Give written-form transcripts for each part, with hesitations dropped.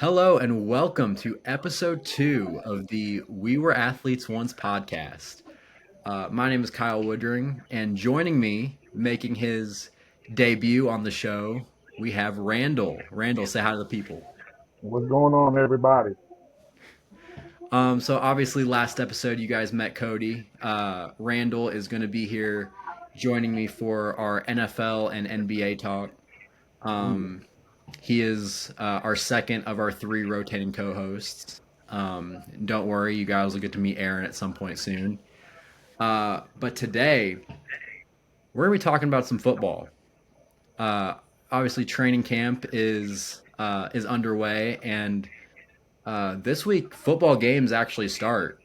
Hello and welcome to episode 2 of the We Were Athletes Once podcast. My name is Kyle Woodring, and joining me, making his debut on the show, we have Randall. Randall, say hi to the people. What's going on, everybody? So obviously, last episode you guys met Cody. Randall is going to be here joining me for our NFL and NBA talk. Ooh, Um, He is our second of our three rotating co-hosts. Don't worry, you guys will get to meet Aaron at some point soon. But today we're gonna be talking about some football. Uh, Obviously, training camp is underway, and this week football games actually start.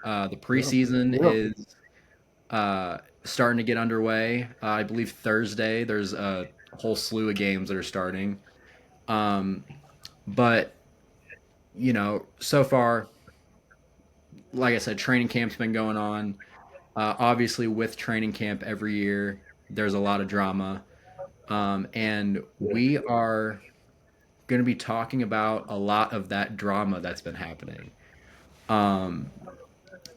The yeah, preseason yeah. is starting to get underway. I believe Thursday there's a whole slew of games that are starting. Um, but so far, like I said, training camp's been going on. Obviously, with training camp every year, there's a lot of drama. And Yeah. we are going to be talking about a lot of that drama that's been happening. Um,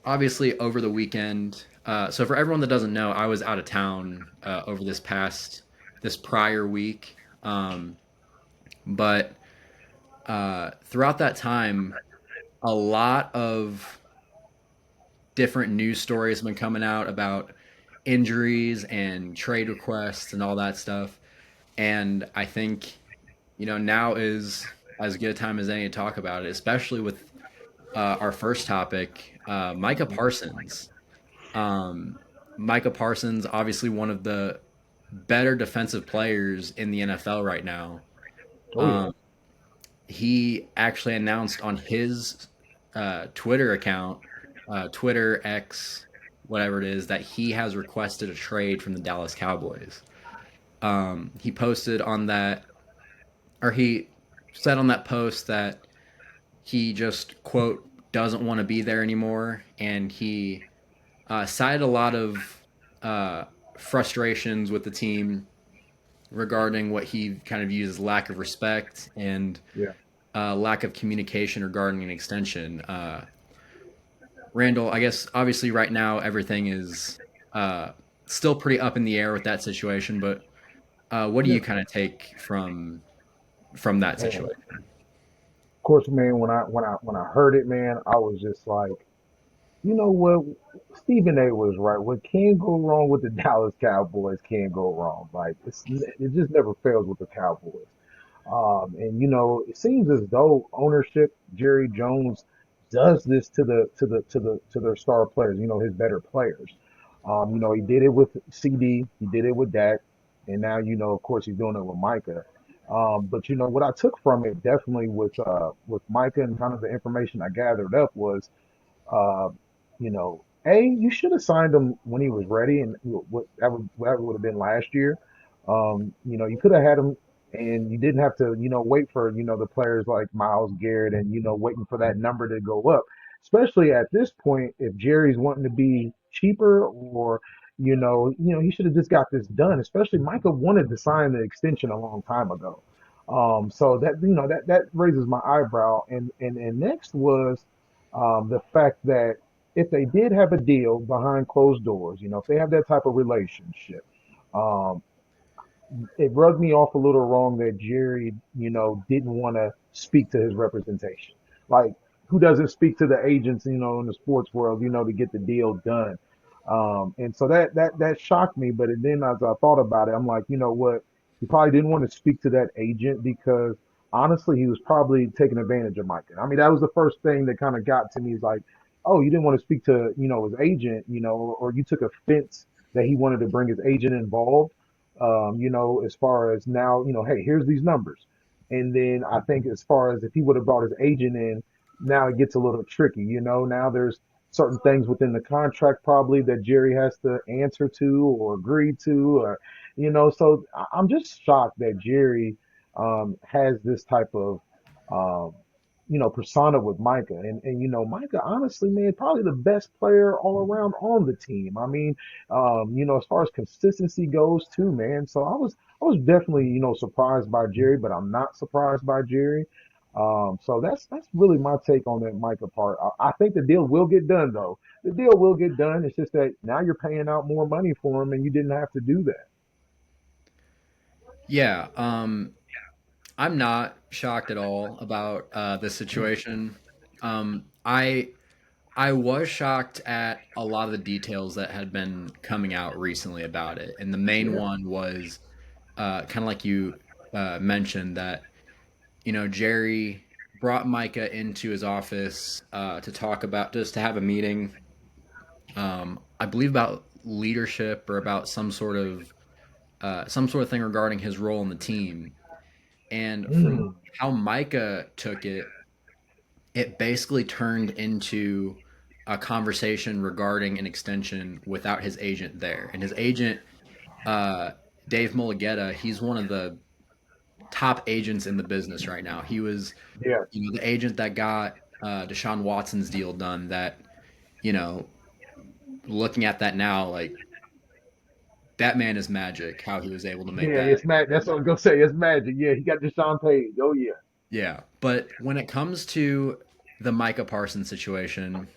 Obviously, over the weekend. So, for everyone that doesn't know, I was out of town over this prior week. But throughout that time, a lot of different news stories have been coming out about injuries and trade requests and all that stuff. And I think, now is as good a time as any to talk about it, especially with our first topic, Micah Mhm. Parsons. Um, Micah Parsons, obviously one of the better defensive players in the NFL right now. Oh yeah. Um, he actually announced on his Twitter account, Twitter X, whatever it is, that he has requested a trade from the Dallas Cowboys. He posted on that, or he said on that post that he just quote doesn't want to be there anymore, and he cited a lot of uh, frustrations with the team regarding what he kind of views as lack of respect and Yeah. lack of communication regarding an extension. Randall, I guess obviously right now everything is uh, still pretty up in the air with that situation, but what do Yeah. you kind of take from that Man, situation? of course, man. When I heard it, man, I was just like, you know what? Stephen A. was right. What can go wrong with the Dallas Cowboys can go wrong. Like it just never fails with the Cowboys. And it seems as though ownership, Jerry Jones, does this to their star players. His better players. He did it with CD, he did it with Dak, and now of course, he's doing it with Micah. But what I took from it definitely with Micah and kind of the information I gathered up was uh, you should have signed him when he was ready, and that would have been last year. You could have had him, and you didn't have to, wait for the players like Miles Garrett and waiting for that number to go up. Especially at this point, if Jerry's wanting to be cheaper, or he should have just got this done. Especially Micah wanted to sign the extension a long time ago. So that raises my eyebrow. And next was the fact that if they did have a deal behind closed doors, if they have that type of relationship, um, it rubbed me off a little wrong that Jerry, didn't want to speak to his representation. Like, who doesn't speak to the agents, in the sports world, to get the deal done? And so that shocked me. But then as I thought about it, I'm like, you know what? He probably didn't want to speak to that agent because honestly, he was probably taking advantage of Micah. I mean, that was the first thing that kind of got to me is like, oh, you didn't want to speak to, his agent, or you took offense that he wanted to bring his agent involved, as far as now, hey, here's these numbers. And then I think as far as if he would have brought his agent in, now it gets a little tricky. Now there's certain things within the contract probably that Jerry has to answer to or agree to, or so I'm just shocked that Jerry has this type of um, persona with Micah. And Micah, honestly, man, probably the best player all around on the team. I mean, as far as consistency goes too, man. So I was definitely, surprised by Jerry, but I'm not surprised by Jerry. So that's really my take on that Micah part. I think the deal will get done though. The deal will get done. It's just that now you're paying out more money for him, and you didn't have to do that. Yeah, I'm not shocked at all about this Mm, situation. I was shocked at a lot of the details that had been coming out recently about it, and the main yeah, one was kind of like you mentioned that Jerry brought Micah into his office to talk about just to have a meeting. I believe about leadership or about some sort of thing regarding his role in the team. And from mm, how Micah took it, it basically turned into a conversation regarding an extension without his agent there. And his agent, uh, Dave Mulugeta, he's one of the top agents in the business right now. He was, yeah, the agent that got Deshaun Watson's deal done. That you know, looking at that now, like that man is magic. How he was able to make yeah. that. It's magic. That's what I'm gonna say. It's magic. Yeah, he got Deshaun Page. Oh yeah, Yeah, but when it comes to the Micah Parsons situation,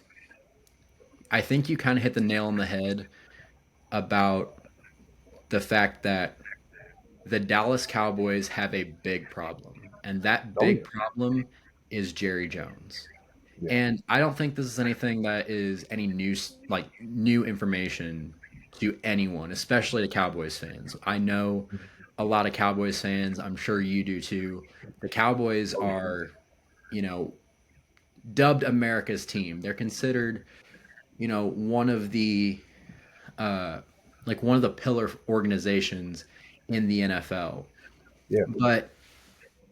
I think you kind of hit the nail on the head about the fact that the Dallas Cowboys have a big problem, and that oh big yeah, problem is Jerry Jones. yeah, And I don't think this is anything that is any new information to anyone, especially to Cowboys fans. I know a lot of Cowboys fans, I'm sure you do too. The Cowboys oh yeah, are, you know, dubbed America's team. They're considered, one of the uh, one of the pillar organizations in the NFL. yeah. But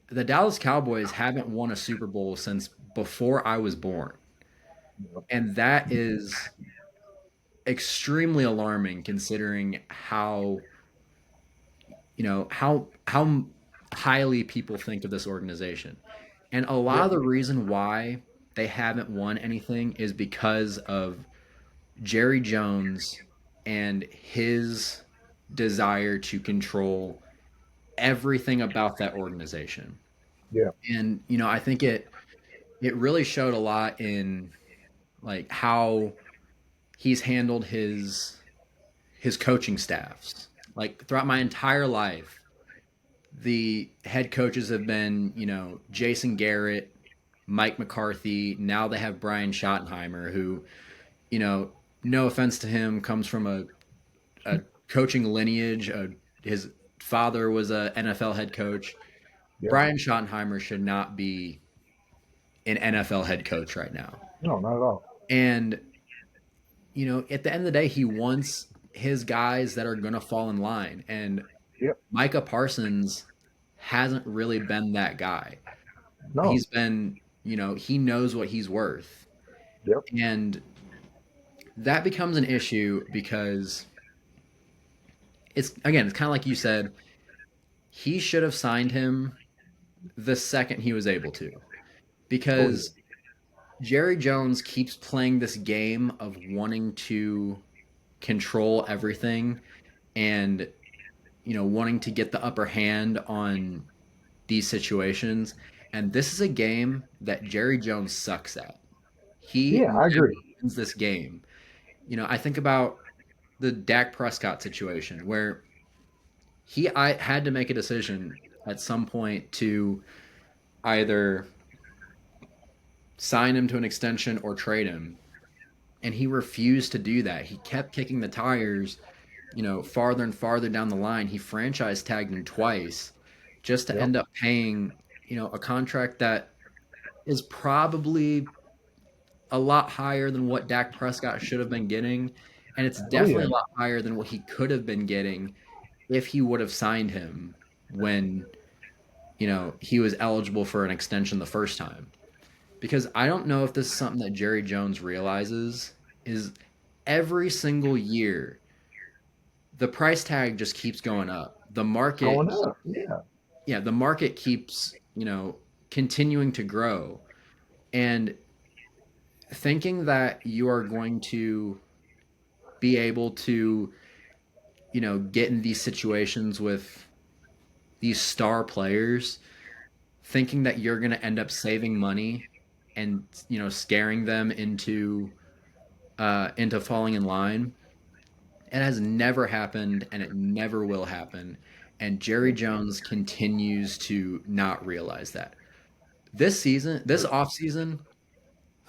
the Dallas Cowboys haven't won a Super Bowl since before I was born. And that is extremely alarming considering how highly people think of this organization. And a lot Yeah, of the reason why they haven't won anything is because of Jerry Jones and his desire to control everything about that organization. yeah, And I think it really showed a lot in like how he's handled his coaching staffs. Like throughout my entire life, the head coaches have been, Jason Garrett, Mike McCarthy. Now they have Brian Schottenheimer, who, you know, no offense to him, comes from a coaching lineage. His father was a NFL head coach. yeah. Brian Schottenheimer should not be an NFL head coach right now. No, not at all. And, at the end of the day, he wants his guys that are going to fall in line. And Yep. Micah Parsons hasn't really been that guy. No. He's been, he knows what he's worth. Yep. And that becomes an issue because it's kind of like you said, he should have signed him the second he was able to. Oh yeah. Because Jerry Jones keeps playing this game of wanting to control everything and, wanting to get the upper hand on these situations. And this is a game that Jerry Jones sucks at. He Yeah, I never agree. wins this game. I think about the Dak Prescott situation where I had to make a decision at some point to either sign him to an extension or trade him. And he refused to do that. He kept kicking the tires, farther and farther down the line. He franchise tagged him twice just to Yep. end up paying, a contract that is probably a lot higher than what Dak Prescott should have been getting. And it's Oh definitely yeah. a lot higher than what he could have been getting if he would have signed him when, he was eligible for an extension the first time. Because I don't know if this is something that Jerry Jones realizes is every single year the price tag just keeps going up. The It's market, going up. Yeah. yeah, the market keeps, continuing to grow. And thinking that you are going to be able to, get in these situations with these star players thinking that you're going to end up saving money and scaring them into falling in line. It has never happened and it never will happen. And Jerry Yeah. Jones continues to not realize that. This season, this offseason,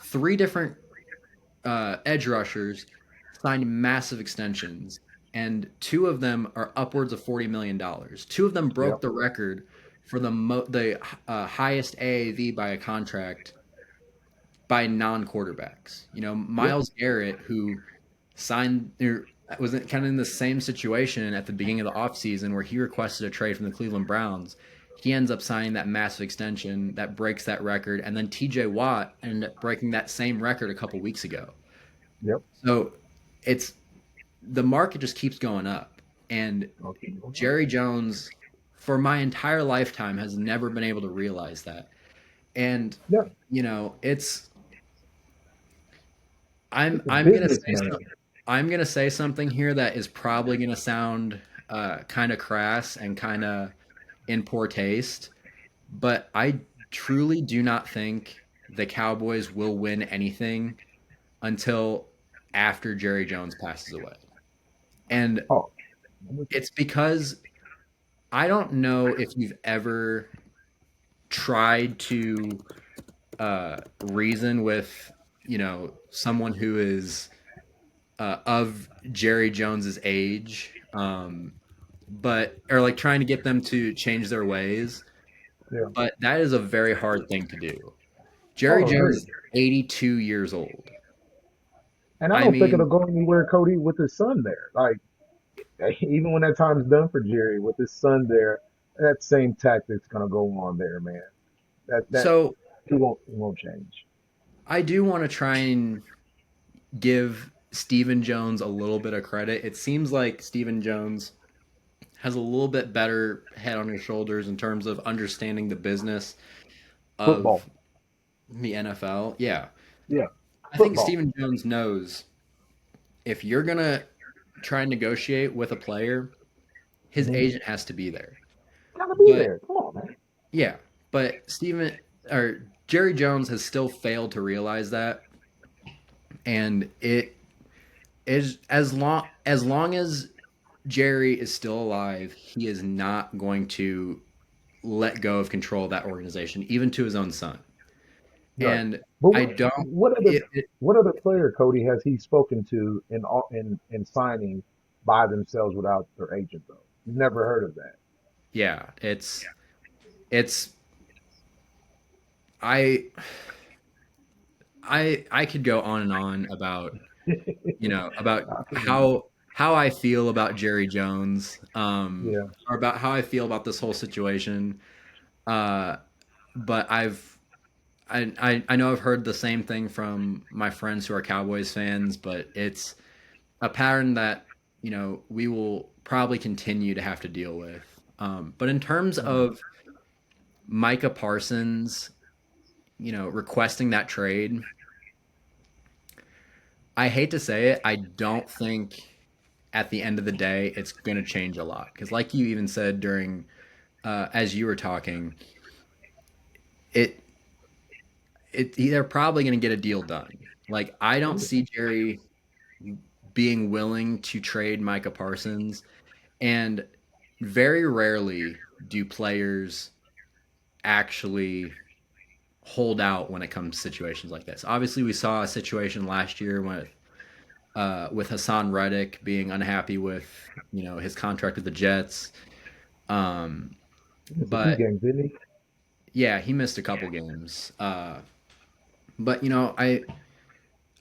three different edge rushers signed massive extensions, and two of them are upwards of $40 million. Two of them Yeah. broke the record for the highest AAV by a contract by non-quarterbacks. Yeah. Miles Garrett, who signed or was kind of in the same situation at the beginning of the offseason where he requested a trade from the Cleveland Browns. He ends up signing that massive extension that breaks that record, and then TJ Watt ended up breaking that same record a couple weeks ago. Yep. So it's the market just keeps going up, and Okay. Jerry Jones, for my entire lifetime, has never been able to realize that. And Yeah. it's He's a I'm gonna businessman. I'm gonna say something here that is probably gonna sound kind of crass and kind of in poor taste, but I truly do not think the Cowboys will win anything until after Jerry Jones passes away. And Oh, I'm with you. it's because I don't know if you've ever tried to reason with, someone who is of Jerry Jones's age, but or like trying to get them to change their ways. Yeah. But that is a very hard thing to do. Jerry Oh, Jones agreed. is 82 years old. And I I don't think it'll mean, go anywhere, Cody, with his son there. Like, even when that time's done for Jerry, with his son there, that same tactic's gonna go on there, man. That so it won't change. I do want to try and give Stephen Jones a little bit of credit. It seems like Stephen Jones has a little bit better head on his shoulders in terms of understanding the business Football. of the NFL. Yeah. Yeah. I think Football. Stephen Jones knows if you're going to try and negotiate with a player, his Mm-hmm. agent has to be there. Gotta be But there. Come on, man. yeah, but Stephen or Jerry Jones has still failed to realize that, and it is as long as Jerry is still alive, he is not going to let go of control of that organization, even to his own son. Right. And But I what don't. what other It what other player, Cody, has he spoken to in signing by themselves without their agent though? Never heard of that. Yeah, it's I I could go on and on about about I can imagine. how I feel about Jerry Jones, Yeah. or about how I feel about this whole situation. Uh, but I know I've heard the same thing from my friends who are Cowboys fans, but it's a pattern that we will probably continue to have to deal with. But in terms Mm. of Micah Parsons, requesting that trade, I hate to say it, I don't think at the end of the day it's going to change a lot because, like you even said during as you were talking, it they're probably going to get a deal done. Like I don't see Jerry being willing to trade Micah Parsons, and very rarely do players actually hold out when it comes to situations like this. Obviously, we saw a situation last year with Hassan Reddick being unhappy with his contract with the Jets. Um, It's a few but games, didn't he? yeah, he missed a couple games. But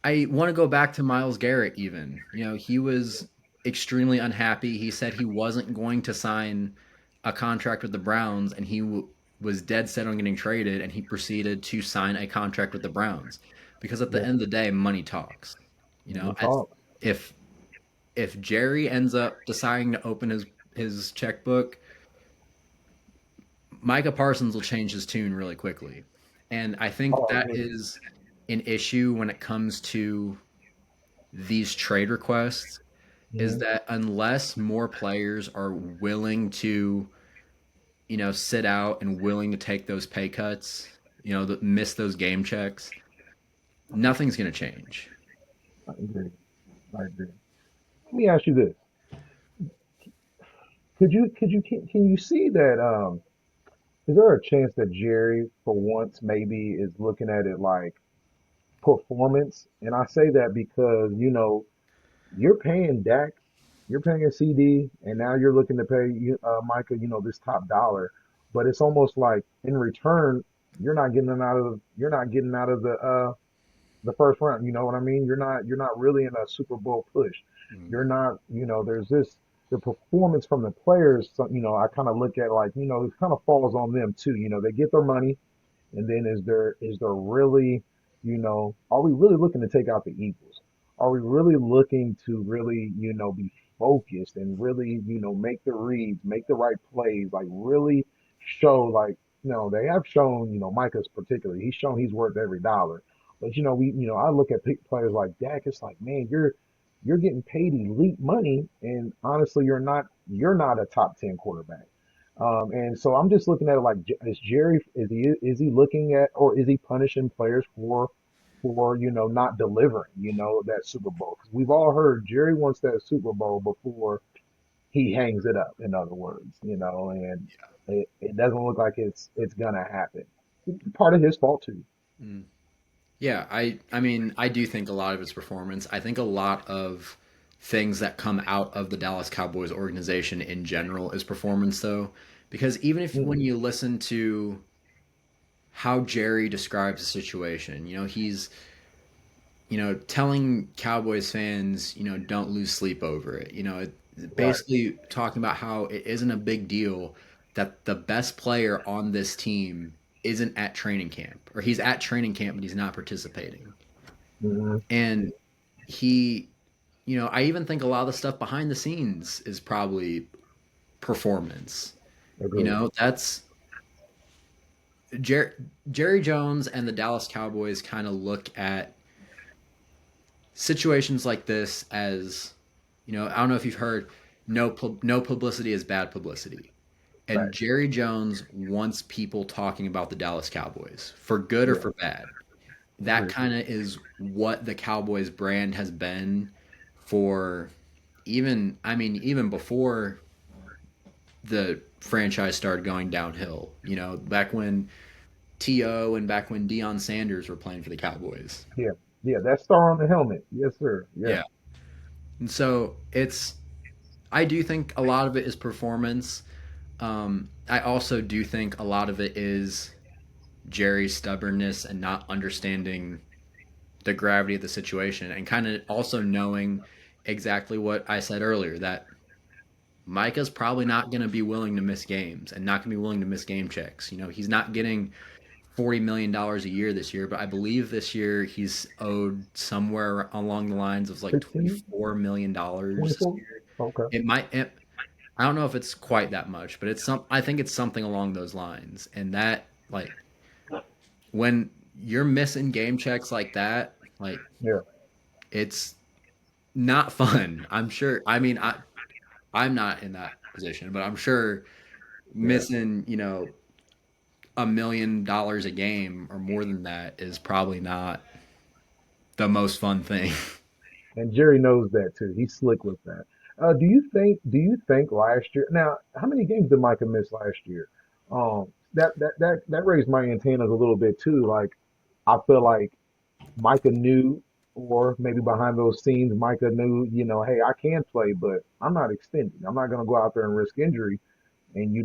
I want to go back to Miles Garrett. Even he was extremely unhappy. He said he wasn't going to sign a contract with the Browns, and he was dead set on getting traded. And he proceeded to sign a contract with the Browns because at the Yeah. end of the day, money talks. Money At, talk. if if Jerry ends up deciding to open his checkbook, Micah Parsons will change his tune really quickly. And I think Oh, I that agree. is an issue when it comes to these trade requests is Hmm. that unless more players are willing to sit out and willing to take those pay cuts, miss those game checks, nothing's going to change. I agree. I agree. Let me ask you this: can you see that? Is there a chance that Jerry, for once, maybe is looking at it like performance? And I say that because you're paying Dak, you're paying CD, and now you're looking to pay Micah, this top dollar. But it's almost like in return, you're not getting out of the first round. You know what I mean? You're not really in a Super Bowl push. Mm. You're not, there's this the performance from the players. So, I kind of look at like, it kind of falls on them too. They get their money, and then is there really, are we really looking to take out the Eagles? Are we really looking to really, be focused and really, make the reads, make the right plays, like really show like, they have shown, Micah's particularly, he's shown he's worth every dollar. But I look at players like Dak, it's like, man, you're getting paid elite money, and honestly, you're not a top 10 quarterback. And so I'm just looking at it like, is Jerry is he looking at, or is he punishing players for not delivering that Super Bowl? Because we've all heard Jerry wants that Super Bowl before he hangs it up. In other words, and it doesn't look like it's gonna happen. Part of his fault too. Mm. Yeah, I mean, I do think a lot of it's performance. I think a lot of things that come out of the Dallas Cowboys organization in general is performance though, because even if when Mm, you listen to how Jerry describes the situation, he's telling Cowboys fans, don't lose sleep over it. right. Basically talking about how it isn't a big deal that the best player on this team isn't at training camp, or he's at training camp but he's not participating. Hmm. And he, I even think a lot of the stuff behind the scenes is probably performance. Agreed. That's Jer- Jerry Jones and the Dallas Cowboys kind of look at situations like this as, I don't know if you've heard, no publicity is bad publicity. And Facts. Jerry Jones wants people talking about the Dallas Cowboys for good or Yeah. for bad. That Agreed. kind of is what the Cowboys brand has been for even before the franchise started going downhill, back when T.O. and back when Deion Sanders were playing for the Cowboys. Yeah. Yeah. That star on the helmet. Yes, sir. Yeah. Yeah. And so I do think a lot of it is performance. I also do think a lot of it is Jerry's stubbornness and not understanding the gravity of the situation, and kind of also knowing exactly what I said earlier, that Micah's probably not going to be willing to miss games and not going to be willing to miss game checks. He's not getting $40 million a year this year, but I believe this year he's owed somewhere along the lines of like 16, $24 million this 24. year. Okay. I don't know if it's quite that much, but I think it's something along those lines. And that, like, when you're missing game checks like that, like, Yeah. it's not fun. I'm sure. I mean, I'm not in that position, but I'm sure Yeah. missing, $1 million a game or more than that is probably not the most fun thing. And Jerry knows that too. He's slick with that. Do you think last year? Now, how many games did Micah miss last year? That raised my antennas a little bit too. Like, I feel like Micah knew, or maybe behind those scenes, Micah knew, hey, I can play, but I'm not extending. I'm not gonna go out there and risk injury. And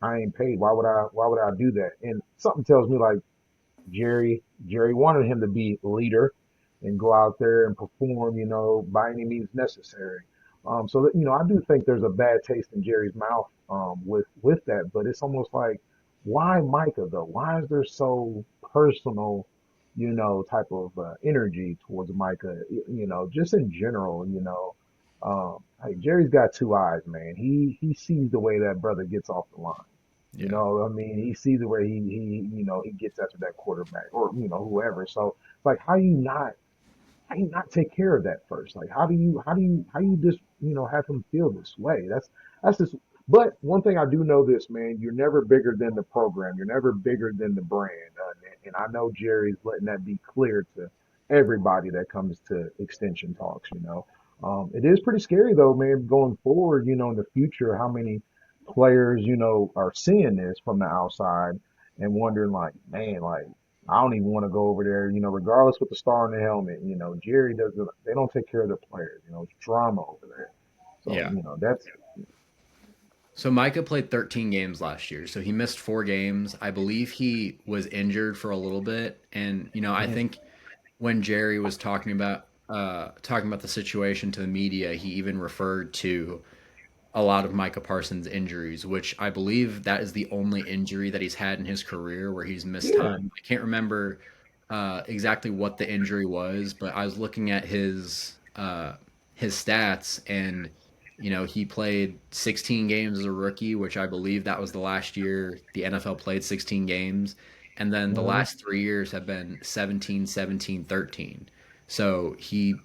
I ain't paid. Why would I do that? And something tells me like Jerry wanted him to be leader and go out there and perform, by any means necessary. So that, I do think there's a bad taste in Jerry's mouth with that, but it's almost like, why Micah though? Why is there so personal, type of energy towards Micah? Just in general, hey, Jerry's got two eyes, man. He sees the way that brother gets off the line. Yeah. I mean, he sees the way he gets after that quarterback or, whoever. So it's like, how you not take care of that first? Like, how do you just, have him feel this way? That's just, But one thing I do know this, man, you're never bigger than the program. You're never bigger than the brand. And I know Jerry's letting that be clear to everybody that comes to extension talks. It is pretty scary though, man, going forward, in the future, how many players, are seeing this from the outside and wondering like, man, like, I don't even want to go over there, regardless with the star on the helmet, Jerry doesn't, they don't take care of the players, it's drama over there. So, Yeah. that's, So Micah played 13 games last year. So he missed 4 games. I believe he was injured for a little bit. And, I mhm, think when Jerry was talking about the situation to the media, he even referred to a lot of Micah Parsons' injuries, which I believe that is the only injury that he's had in his career where he's missed yeah, time. I can't remember exactly what the injury was, but I was looking at his stats, and he played 16 games as a rookie, which I believe that was the last year the NFL played 16 games, and then the mhm. last 3 years have been 17, 17, 13. So he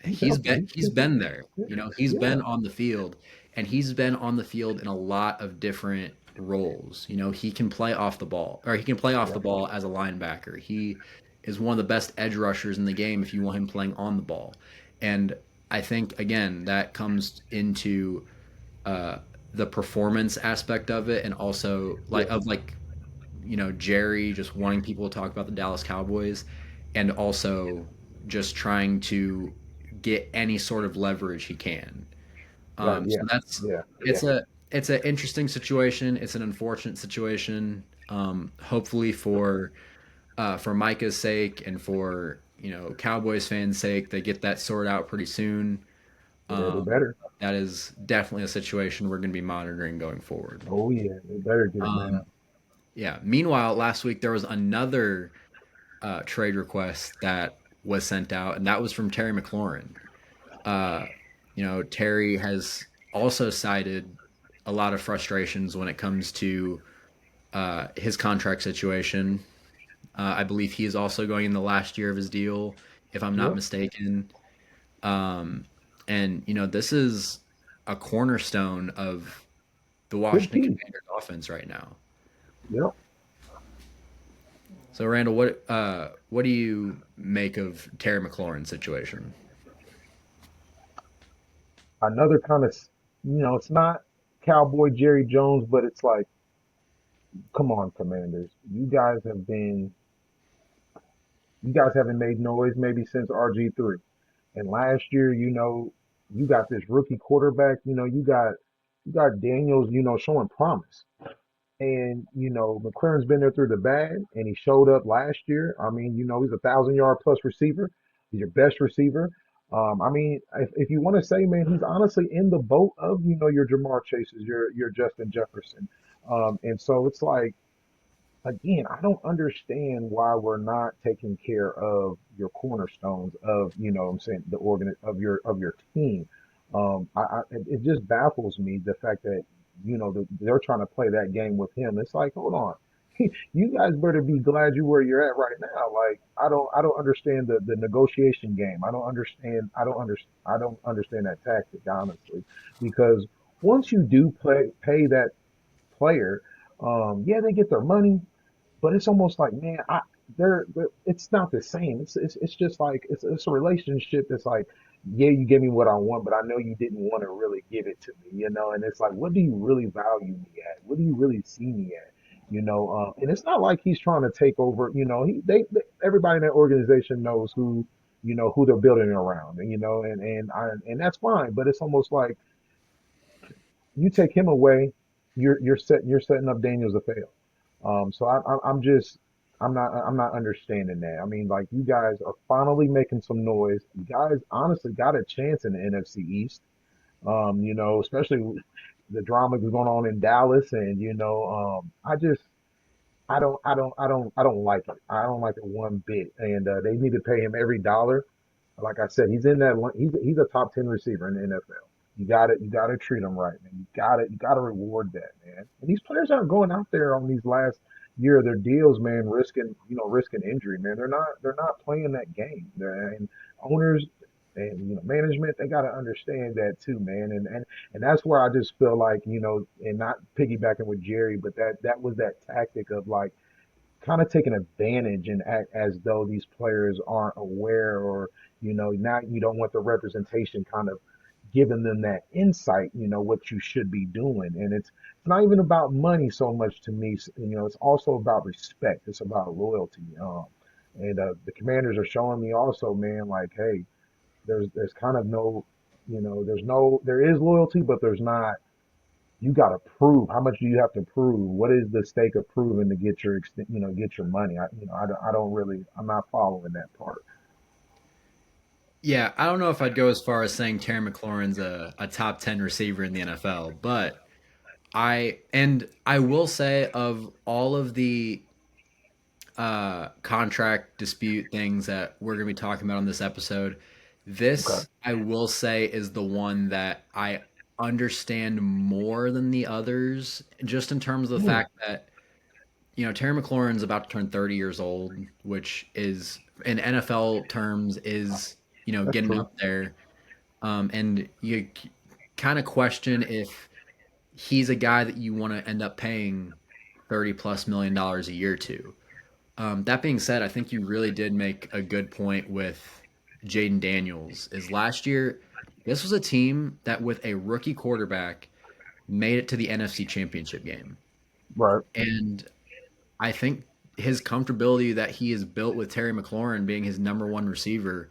He's he's healthy. been He's he's been there. consistent. Yeah, He's yeah, been on the field, and he's been on the field in a lot of different roles. He can play off the ball, or he can play off yeah, the ball as a linebacker. He is one of the best edge rushers in the game if you want him playing on the ball. And I think again that comes into uh, the performance aspect of it, and also yeah, Jerry just wanting people to talk about the Dallas Cowboys, and also just trying to get any sort of leverage he can. right. So Yeah, that's yeah, yeah. it's an interesting situation. It's an unfortunate situation. Hopefully for Micah's sake and for Cowboys fans' sake, they get that sorted out pretty soon. Yeah, they Um, better. that is definitely a situation we're going to be monitoring going forward. Oh yeah, they better get it Um, down. Yeah. Meanwhile, last week there was another trade request that was sent out, and that was from Terry McLaurin. Uh, Terry has also cited a lot of frustrations when it comes to his contract situation. I believe he is also going in the last year of his deal, if I'm not Yep, mistaken. Um, and this is a cornerstone of the big Washington piece. Commanders offense right now. Yep. So Randall, what do you make of Terry McLaurin's situation? Another kind of, it's not Cowboy Jerry Jones, but it's like, come on, Commanders, you guys haven't made noise maybe since RG3. And last year, you got this rookie quarterback. You got Daniels, showing promise. And, McLaren's been there through the bad, and he showed up last year. I mean, he's 1,000 yard plus receiver. He's your best receiver. I mean, if you want to say, man, he's honestly in the boat of, your Jamar Chases, your Justin Jefferson. And so it's like, again, I don't understand why we're not taking care of your cornerstones of, what I'm saying, the organ of your team. It just baffles me the fact that, they're trying to play that game with him. It's like, hold on, you guys better be glad you where you're at right now. Like, I don't understand the negotiation game. I don't understand that tactic, honestly, because once you do pay that player, yeah, they get their money, but it's almost like, man, it's not the same. It's just like it's a relationship that's like, yeah, you give me what I want, but I know you didn't want to really give it to me. And it's like, what do you really value me at? What do you really see me at? And it's not like he's trying to take over. Everybody in that organization knows who they're building around, and that's fine. But it's almost like you take him away, you're setting up Daniels to fail. So I'm not understanding that. I mean, like, you guys are finally making some noise. You guys honestly got a chance in the NFC East. Especially with the drama that's going on in Dallas, and I don't like it. I don't like it one bit. And they need to pay him every dollar. Like I said, he's in that. He's a top 10 receiver in the NFL. You got to treat him right, man. You got to reward that, man. And these players aren't going out there on these last year of their deals, man, risking injury, man. They're not playing that game. And owners. And management, they got to understand that too, man. And that's where I just feel like, and not piggybacking with Jerry, but that was that tactic of like kind of taking advantage and act as though these players aren't aware, or now you don't want the representation kind of giving them that insight, what you should be doing. And it's not even about money so much to me. It's also about respect. It's about loyalty. And the Commanders are showing me also, man, like, hey, there's kind of no, there is loyalty, but there's not. You got to prove. How much do you have to prove? What is the stake of proving to get your get your money? I don't really. I'm not following that part. Yeah, I don't know if I'd go as far as saying Terry McLaurin's a top 10 receiver in the NFL, but I will say of all of the contract dispute things that we're going to be talking about on this episode, Okay. this I will say is the one that I understand more than the others, just in terms of the Hmm, fact that Terry McLaurin's about to turn 30 years old, which is in NFL terms is that's getting true. up there, and you kind of question if he's a guy that you want to end up paying 30 plus million dollars a year to. That being said, I think you really did make a good point with Jaden Daniels. Is last year, this was a team that with a rookie quarterback made it to the NFC Championship game, Right. and I think his comfortability that he has built with Terry McLaurin being his number one receiver,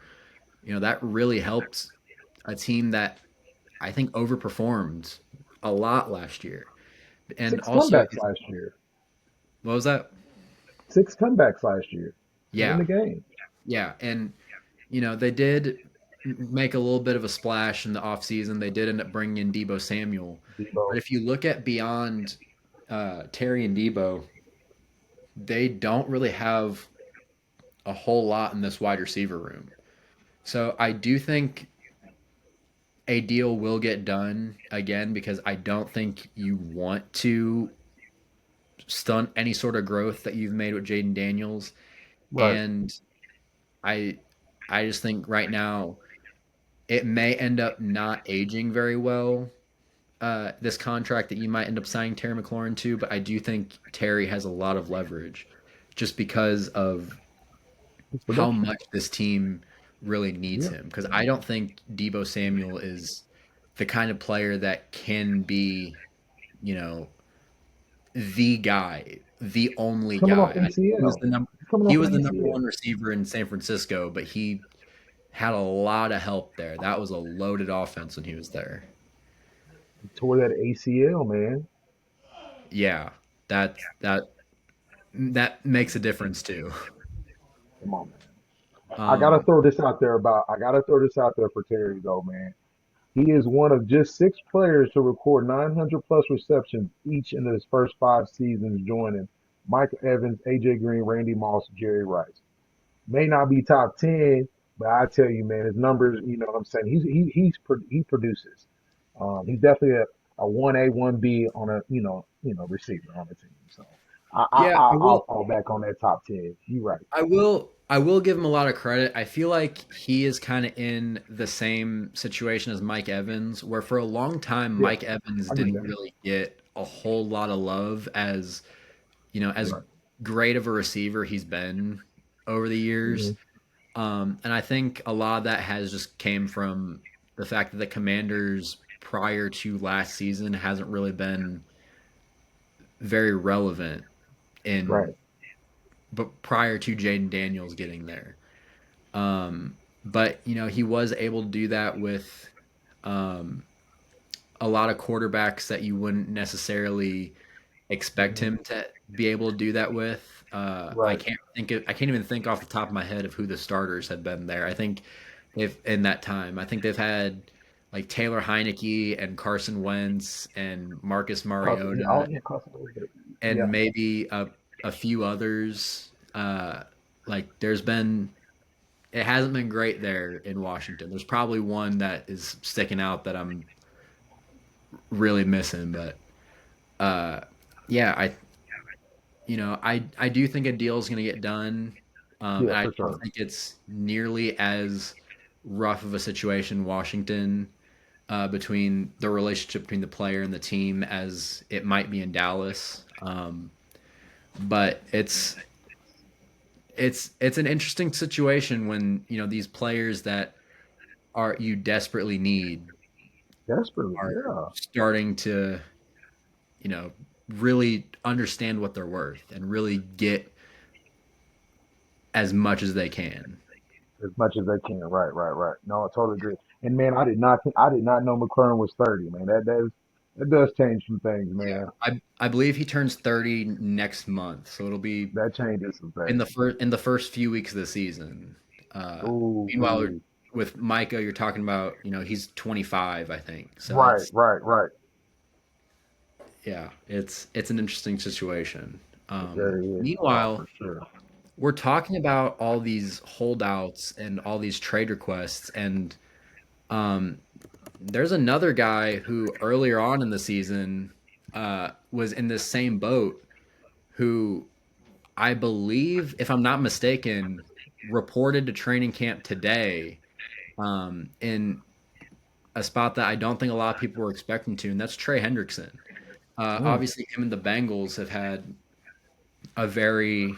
that really helped a team that I think overperformed a lot last year. And Six also, comebacks last year. what was that? Six comebacks last year to win Yeah, the game. yeah, and they did make a little bit of a splash in the offseason. They did end up bringing in Debo Samuel. But Debo. if you look at beyond Terry and Debo, they don't really have a whole lot in this wide receiver room. So I do think a deal will get done again because I don't think you want to stunt any sort of growth that you've made with Jaden Daniels. Right. And I I just think right now it may end up not aging very well, this contract that you might end up signing Terry McLaurin to, but I do think Terry has a lot of leverage just because of His how production. much this team really needs Yeah. him. Because I don't think Debo Samuel is the kind of player that can be, you know, the guy, the only He's coming off guy. He was ACL. the number He's coming he off was an the number ACL. one receiver in San Francisco, but he had a lot of help there. That was a loaded offense when he was there. He tore that ACL, man. Yeah, that makes a difference too. Come on, man. Um, I gotta throw this out there for Terry though, man. He is one of just six players to record 900 plus receptions each in his first 5 seasons, joining Mike Evans, AJ Green, Randy Moss, Jerry Rice. May not be top 10, but I tell you, man, his numbers, you know what I'm saying? He produces. He's definitely a 1A, 1B on a, receiver on the team. So yeah, I'll fall back on that top 10. You're right. I will give him a lot of credit. I feel like he is kind of in the same situation as Mike Evans, where for a long time Yeah, Mike Evans I get didn't that. really get a whole lot of love as as Right. great of a receiver he's been over the years. Hmm. And I think a lot of that has just came from the fact that the Commanders prior to last season hasn't really been very relevant in Right. but prior to Jaden Daniels getting there. But he was able to do that with um, a lot of quarterbacks that you wouldn't necessarily expect Hmm. him to be able to do that with. Right. I can't even think off the top of my head of who the starters had been there. I think if in that time, I think they've had like Taylor Heineke and Carson Wentz and Marcus Yeah, oh Mariota yeah, Carson was good. and Yeah. maybe a few others. Like there's been it hasn't been great there in Washington. There's probably one that is sticking out that I'm really missing, but uh, yeah, I do think a deal is going to get done, Yeah, and I for don't sure. think it's nearly as rough of a situation Washington between the relationship between the player and the team as it might be in Dallas. But it's an interesting situation when these players that are you desperately need Desperately, are yeah. starting to you know really understand what they're worth and really get as much as they can. As much as they can. Right, right, right. No, I totally agree. And man, I did not know McLaurin was 30, man. That does change some things, Yeah, man. I believe he turns 30 next month, so it'll be That changes some in things. the first few weeks of the season. Uh, Ooh, Meanwhile, ooh. with Micah, you're talking about he's 25, I think. So Right, right, right. yeah, it's an interesting situation. It very is. No, Meanwhile, for sure. we're talking about all these holdouts and all these trade requests, and um, there's another guy who earlier on in the season was in this same boat who I believe, if I'm not mistaken, reported to training camp today in a spot that I don't think a lot of people were expecting to, and that's Trey Hendrickson. Mm, Obviously, him and the Bengals have had a very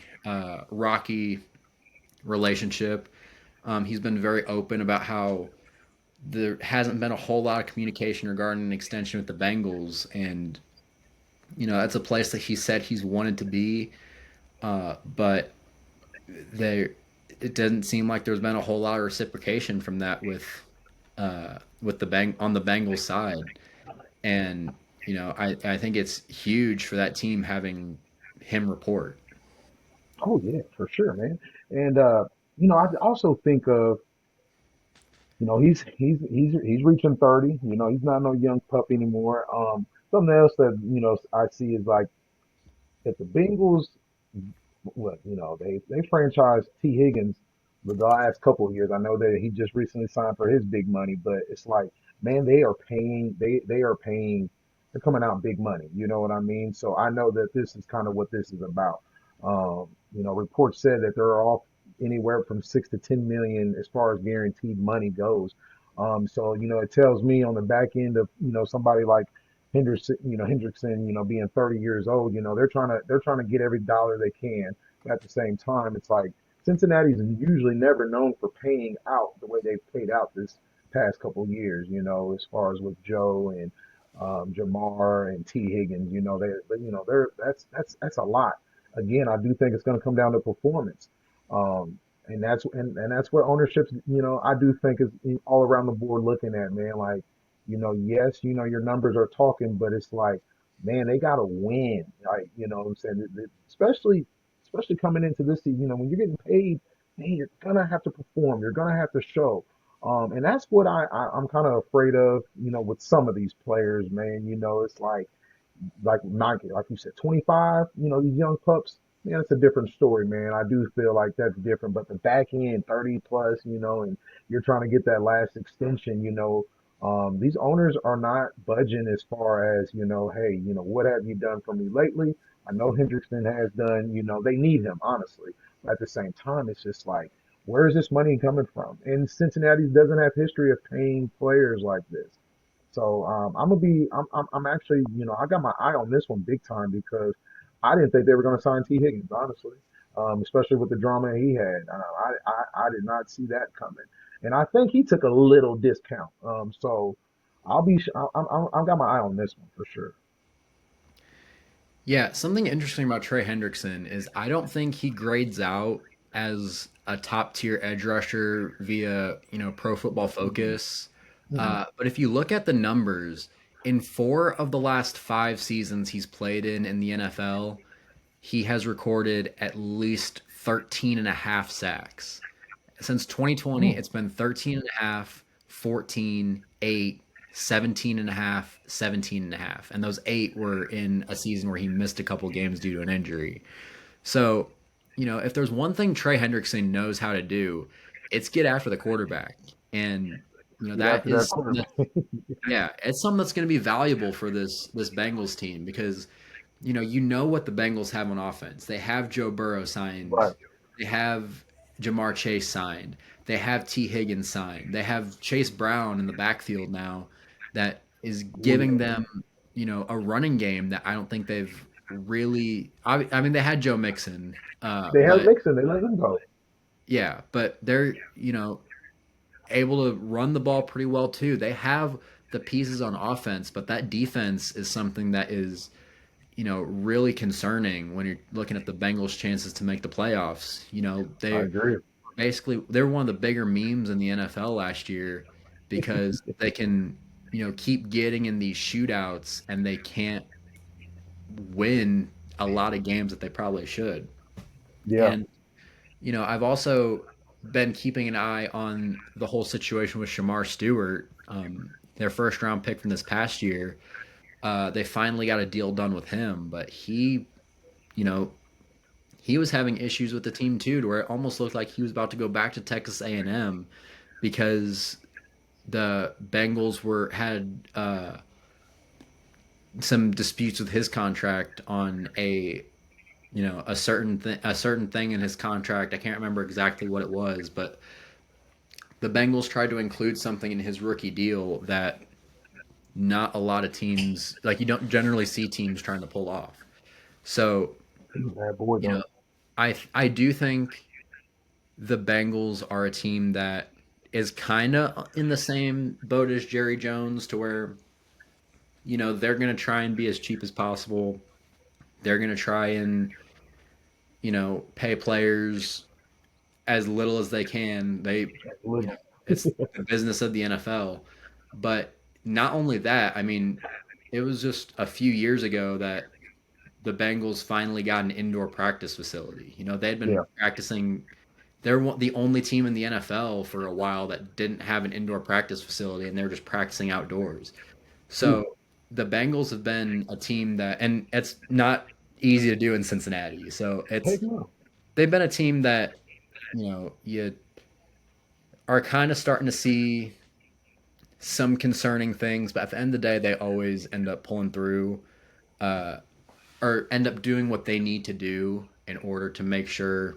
rocky relationship. He's been very open about how there hasn't been a whole lot of communication regarding an extension with the Bengals, and that's a place that he said he's wanted to be, but there it doesn't seem like there's been a whole lot of reciprocation from that with the bang on the Bengals side, and I think it's huge for that team having him report. oh yeah, for sure, man. And I also think of, he's reaching 30. He's not no young pup anymore. Something else that I see is like if the Bengals, what they franchised T Higgins the last couple of years. I know that he just recently signed for his big money, but it's like, man, they are paying, they're coming out big money. You know what I mean? So I know that this is kind of what this is about. Reports said that they're off anywhere from 6 to 10 million as far as guaranteed money goes. So it tells me on the back end of somebody like Hendrickson, being 30 years old, they're trying to get every dollar they can. But at the same time, it's like Cincinnati's usually never known for paying out the way they've paid out this past couple of years. As far as with Joe and Jamar and T Higgins, that's a lot. Again, I do think it's going to come down to performance. And that's where ownership's, I do think is all around the board looking at, man. Like, yes, your numbers are talking, but it's like, man, they got to win. Like, what I'm saying? Especially coming into this season, when you're getting paid, man, you're gonna have to perform. You're gonna have to show. And that's what I'm kind of afraid of, with some of these players, man. It's like Nike, like you said, 25, these young pups, man, it's a different story, man. I do feel like that's different, but the back end, 30 plus, and you're trying to get that last extension, these owners are not budging as far as, hey, what have you done for me lately? I know Hendrickson has done, they need him, honestly. But at the same time, it's just like, where is this money coming from? And Cincinnati doesn't have history of paying players like this. So I'm actually, I got my eye on this one big time because I didn't think they were going to sign T Higgins, honestly, especially with the drama he had. I did not see that coming, and I think he took a little discount. So I've got my eye on this one for sure. Yeah, something interesting about Trey Hendrickson is I don't think he grades out as a top tier edge rusher via Pro Football Hmm. Focus. Hmm. But if you look at the numbers, in 4 of the last 5 seasons he's played in the NFL, he has recorded at least 13 and a half sacks. Since 2020, Hmm. it's been 13 and a half, 14, 8, 17 and a half, 17 and a half. And those 8 were in a season where he missed a couple games due to an injury. So, if there's one thing Trey Hendrickson knows how to do, it's get after the quarterback. And, Get that after that is quarterback. yeah, it's something that's going to be valuable for this Bengals team because what the Bengals have on offense. They have Joe Burrow signed. Right. They have Jamar Chase signed. They have T. Higgins signed. They have Chase Brown in the backfield now that is Oh giving yeah, them, a running game that I don't think they've really. I mean, they had Joe Mixon, they have but Mixon. They let him go. yeah, but they're, able to run the ball pretty well too. They have the pieces on offense, but that defense is something that is, really concerning when you're looking at the Bengals' chances to make the playoffs. I agree. They're one of the bigger memes in the NFL last year because they can, keep getting in these shootouts and they can't win a lot of games that they probably should. Yeah. And, I've also been keeping an eye on the whole situation with Shamar Stewart, their first round pick from this past year. They finally got a deal done with him, but you know, he was having issues with the team too, to where it almost looked like he was about to go back to Texas A&M because the Bengals were had some disputes with his contract on a certain thing in his contract. I can't remember exactly what it was, but the Bengals tried to include something in his rookie deal that not a lot of teams, like, you don't generally see teams trying to pull off. So, He's a bad boy you know, though. I do think the Bengals are a team that is kind of in the same boat as Jerry Jones, to where, they're going to try and be as cheap as possible. They're going to try and, pay players as little as they can. That's little. It's the business of the NFL. But not only that, I mean, it was just a few years ago that the Bengals finally got an indoor practice facility. They'd Yeah. been practicing. They're the only team in the NFL for a while that didn't have an indoor practice facility, and they're just practicing outdoors. Ooh, So the Bengals have been a team that, and it's not easy to do in Cincinnati. So heck no. they've been a team that, you are kind of starting to see some concerning things, but at the end of the day, they always end up pulling through, uh, or end up doing what they need to do in order to make sure,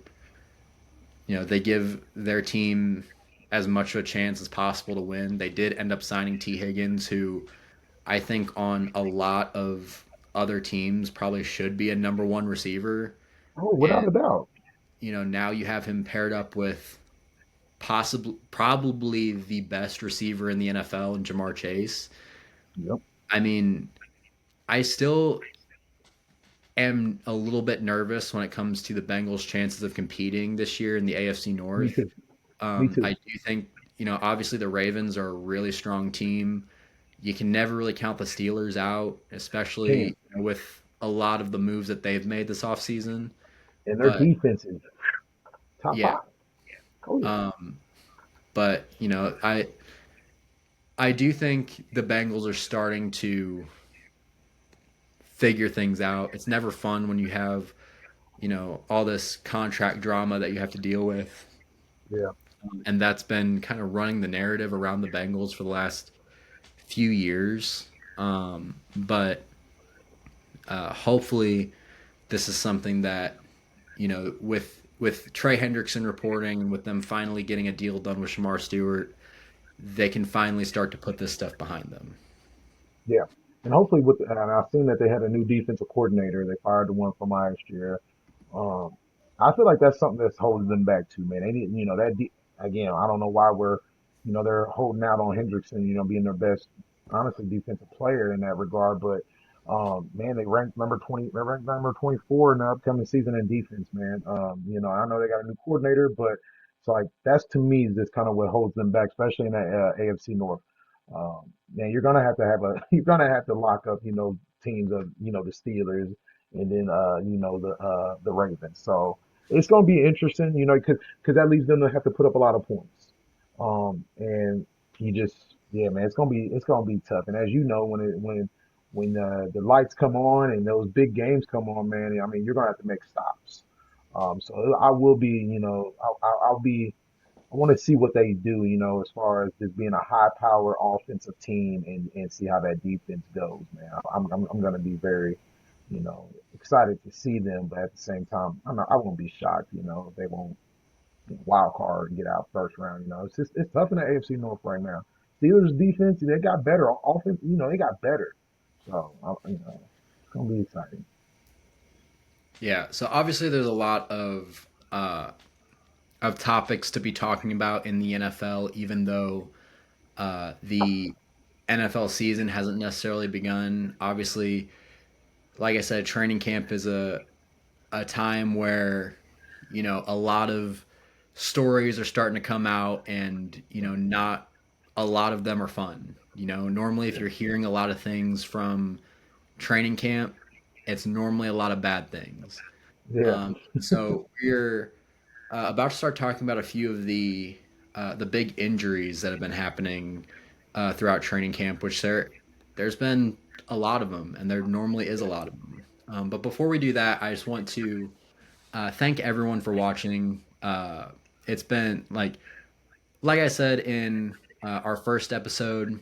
they give their team as much of a chance as possible to win. They did end up signing T. Higgins, who I think on a lot of other teams probably should be a number one receiver. Oh, And, without a doubt. now you have him paired up with possibly probably the best receiver in the NFL in Jamar Chase. Yep. I mean, I still am a little bit nervous when it comes to the Bengals' chances of competing this year in the AFC Me North. too. Me I too. do think, obviously the Ravens are a really strong team. You can never really count the Steelers out, Can. especially, with a lot of the moves that they've made this offseason. And their But defense is top yeah, five. Oh yeah. um, but I do think the Bengals are starting to figure things out. It's never fun when you have, all this contract drama that you have to deal with. Yeah. And that's been kind of running the narrative around the Bengals for the last few years. But hopefully, this is something that, with Trey Hendrickson reporting and with them finally getting a deal done with Shamar Stewart, they can finally start to put this stuff behind them. Yeah. And hopefully and I've seen that they had a new defensive coordinator. They fired the one from last year. Um, I feel like that's something that's holding them back too, man. They need, again, I don't know why they're holding out on Hendrickson, being their best, honestly, defensive player in that regard. But, man, they're ranked number 24 in the upcoming season in defense, man. I know they got a new coordinator, but it's like, that's to me is just kind of what holds them back, especially in that AFC North. Man, you're gonna have to lock up, teams of, the Steelers and then the Ravens. So it's gonna be interesting, because that leaves them to have to put up a lot of points. And yeah, man, it's gonna be tough. And as you know, when the lights come on and those big games come on, man, I mean, you're gonna have to make stops. So I will be, I'll be. I want to see what they do, as far as just being a high power offensive team and see how that defense goes, man. I'm going to be very, you know, excited to see them, but at the same time, I won't be shocked, if they won't. wild card and get out first round. It's tough in the AFC North right now. Steelers defense, they got better. Offense, they got better. So it's gonna be exciting. Yeah. So obviously, there's a lot of topics to be talking about in the NFL, even though the NFL season hasn't necessarily begun. Obviously, like I said, training camp is a time where a lot of stories are starting to come out, and not a lot of them are fun. Normally, if Yeah, you're hearing a lot of things from training camp, it's normally a lot of bad things. yeah, So we're about to start talking about a few of the big injuries that have been happening throughout training camp, which there's been a lot of them, and there normally is a lot of them. But before we do that, I just want to thank everyone for watching. It's been like I said in our first episode.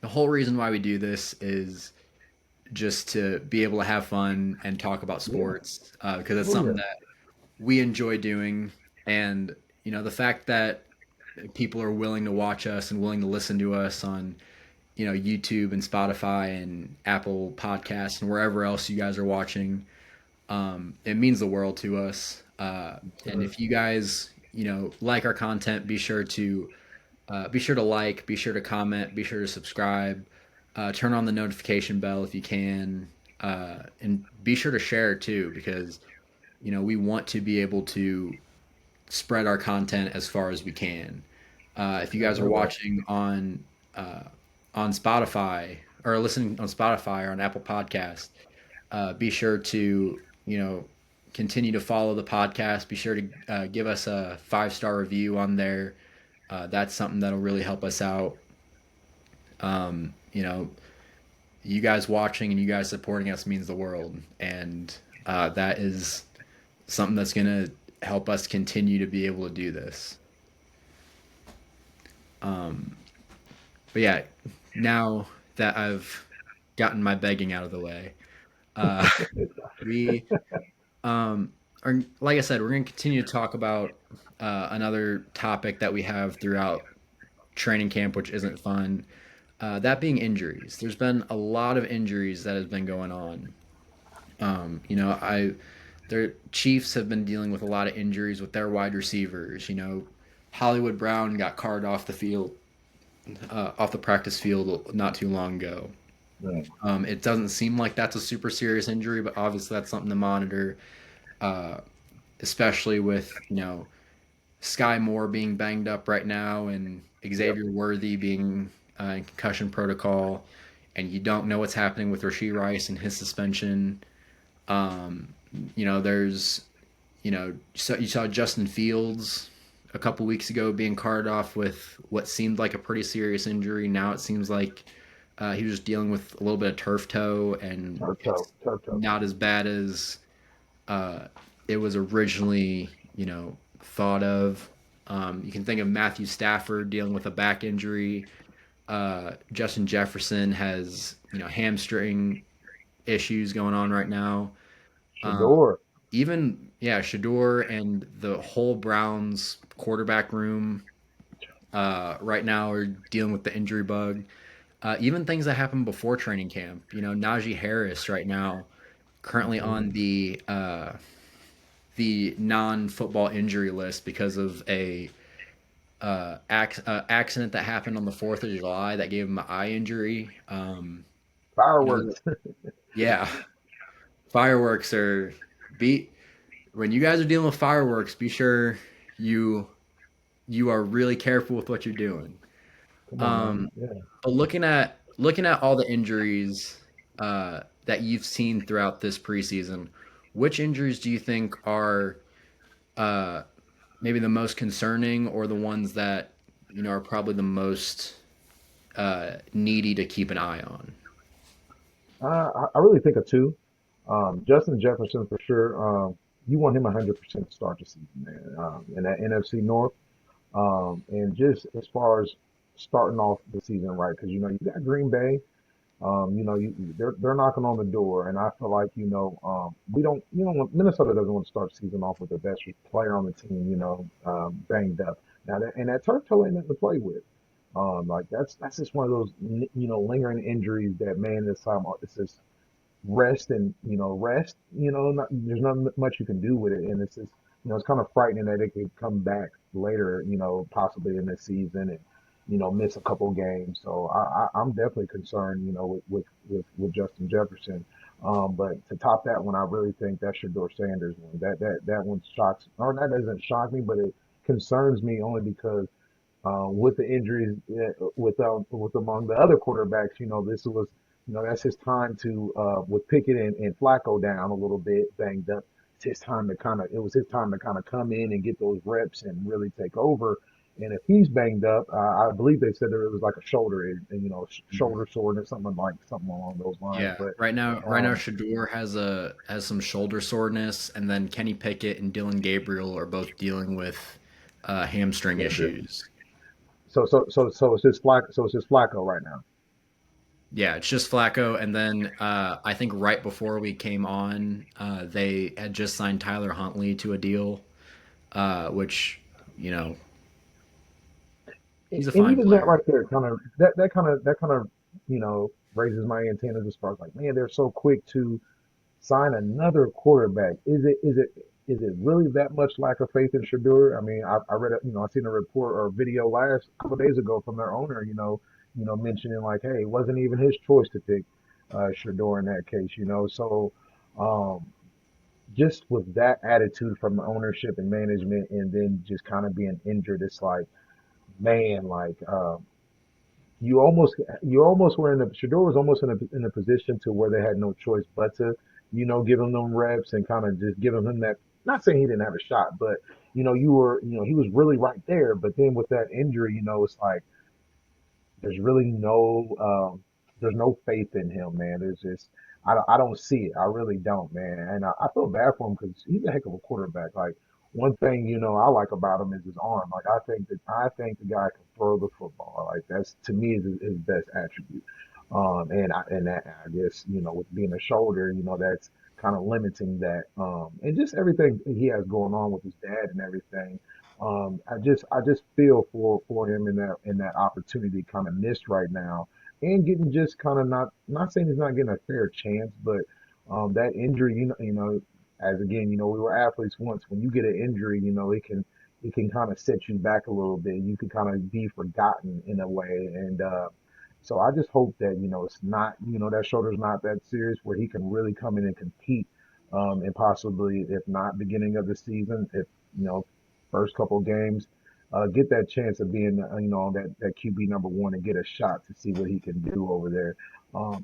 The whole reason why we do this is just to be able to have fun and talk about yeah. sports because it's Oh something yeah, that we enjoy doing, and the fact that people are willing to watch us and willing to listen to us on YouTube and Spotify and Apple Podcasts and wherever else you guys are watching. It means the world to us. And sir. if you guys, like our content, be sure to like, be sure to comment, be sure to subscribe, turn on the notification bell if you can, and be sure to share it too, because we want to be able to spread our content as far as we can. If you guys are Definitely will. watching uh, on Spotify or listening on Spotify or on Apple Podcast, be sure to continue to follow the podcast. Be sure to give us a 5-star review on there. That's something that'll really help us out. You know, you guys watching and you guys supporting us means the world, and that is something that's gonna help us continue to be able to do this. But yeah, now that I've gotten my begging out of the way, uh, we are, like I said, we're going to continue to talk about another topic that we have throughout training camp, which isn't fun. That being injuries. There's been a lot of injuries that has been going on. Their Chiefs have been dealing with a lot of injuries with their wide receivers. Hollywood Brown got carted off the field, off the practice field not too long ago. Right. It doesn't seem like that's a super serious injury, but obviously that's something to monitor, uh, especially with Sky Moore being banged up right now and Yep. Xavier Worthy being in concussion protocol, and you don't know what's happening with Rasheed Rice and his suspension. Um, there's so you saw Justin Fields a couple weeks ago being carted off with what seemed like a pretty serious injury. Now it seems like he was just dealing with a little bit of turf toe, and Turf toe. it's Turf toe. not as bad as uh, it was originally, thought of. You can think of Matthew Stafford dealing with a back injury. Justin Jefferson has, hamstring issues going on right now. Um, Shador. Even, yeah, Shador and the whole Browns quarterback room right now are dealing with the injury bug. Even things that happened before training camp. Najee Harris right now currently Mhm. on the non-football injury list because of a accident that happened on the 4th of July that gave him an eye injury. Fireworks. Yeah, fireworks are be when you guys are dealing with fireworks. Be sure you you are really careful with what you're doing. Come on, man. Um, Yeah. but looking at all the injuries that you've seen throughout this preseason, which injuries do you think are uh, maybe the most concerning, or the ones that are probably the most needy to keep an eye on? I really think of two. Justin Jefferson for sure. You want him 100% to start the season, man. In that NFC North. And just as far as starting off the season right, because you got Green Bay. They're knocking on the door, and I feel like we don't Minnesota doesn't want to start the season off with the best player on the team, banged up. Now that turf toe ain't nothing to play with. Like that's just one of those lingering injuries that man this time it's just rest. Not, there's not much you can do with it, and it's just it's kind of frightening that it could come back later, possibly in this season and miss a couple games. So I'm definitely concerned, with Justin Jefferson. But to top that one, I really think that Shador Sanders one. That one shocks, or that doesn't shock me, but it concerns me only because with the injuries with among the other quarterbacks. This was that's his time to with Pickett and Flacco down a little bit banged up. It's his time to kind of it was his time to kind of come in and get those reps and really take over. And if he's banged up, I believe they said that it was like a shoulder, Mhm. shoulder soreness, something along those lines. Yeah, But right now, um, Shador has some shoulder soreness, and then Kenny Pickett and Dylan Gabriel are both dealing with hamstring yeah, issues. so it's just Flacco right now. Yeah, it's just Flacco, and then I think right before we came on, they had just signed Tyler Huntley to a deal, which you know he's a And fine even that player. right there that kind of raises my antennas as far as like, man, they're so quick to sign another quarterback. Is it really that much lack of faith in Shador? I mean, I read I seen a report or a video last couple of days ago from their owner, mentioning like, hey, it wasn't even his choice to pick Shador in that case, so um just with that attitude from the ownership and management, and then just kind of being injured, it's like, man, like you almost were in the Shador was almost in a position to where they had no choice but to give him them reps and kind of just give him that. Not saying he didn't have a shot, but he was really right there. But then with that injury, it's like there's really there's no faith in him, man. There's just I don't see it. I really don't, man. And I feel bad for him because he's a heck of a quarterback. Like one thing I like about him is his arm. Like I think the guy can throw the football. Like that's to me is his best attribute. And that I guess with being a shoulder, that's kind of limiting that. And just everything he has going on with his dad and everything. I just feel for him in that opportunity kind of missed right now, and getting just kind of not saying he's not getting a fair chance, but that injury, as again, we were athletes once. When you get an injury, it can kind of set you back a little bit. You can kind of be forgotten in a way, and so I just hope that it's not that shoulder's not that serious where he can really come in and compete, and possibly if not beginning of the season, if you know first couple of games, get that chance of being that QB number one and get a shot to see what he can do over there.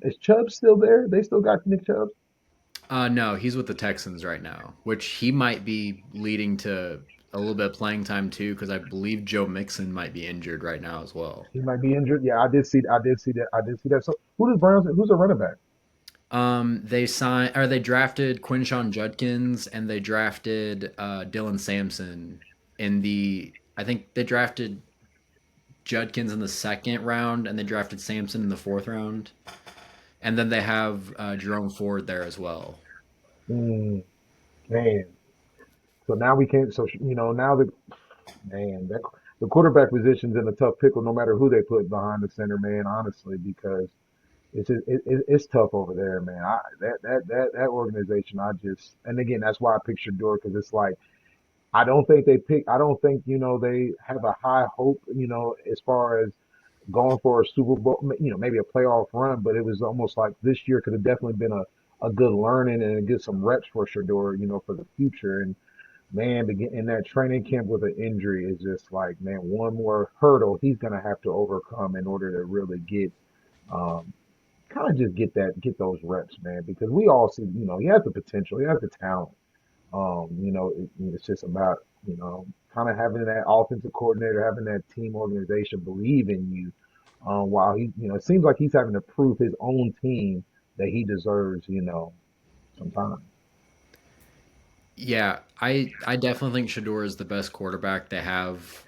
Is Chubb still there? They still got Nick Chubb. No, he's with the Texans right now, which he might be leading to a little bit of playing time too, because I believe Joe Mixon might be injured right now as well. He might be injured. Yeah, I did see that. So who does Browns? Who's a running back? They drafted Quinshawn Judkins and they drafted Dylan Sampson I think they drafted Judkins in the second round and they drafted Sampson in the fourth round, and then they have Jerome Ford there as well. Mm, man. So now we can't. So now the quarterback position's in a tough pickle, no matter who they put behind the center, man. Honestly, because it's tough over there, man. That organization, and again, that's why I picture Dor because it's like I don't think they have a high hope, as far as going for a Super Bowl, maybe a playoff run, but it was almost like this year could have definitely been a good learning and get some reps for Shador, for the future. And man, to get in that training camp with an injury is just like, man, one more hurdle he's gonna have to overcome in order to really um, kind of just get those reps, man. Because we all see, he has the potential, he has the talent. It's just about, kind of having that offensive coordinator, having that team organization believe in you. While it seems like he's having to prove his own team that he deserves, some time. Yeah, I definitely think Shador is the best quarterback they have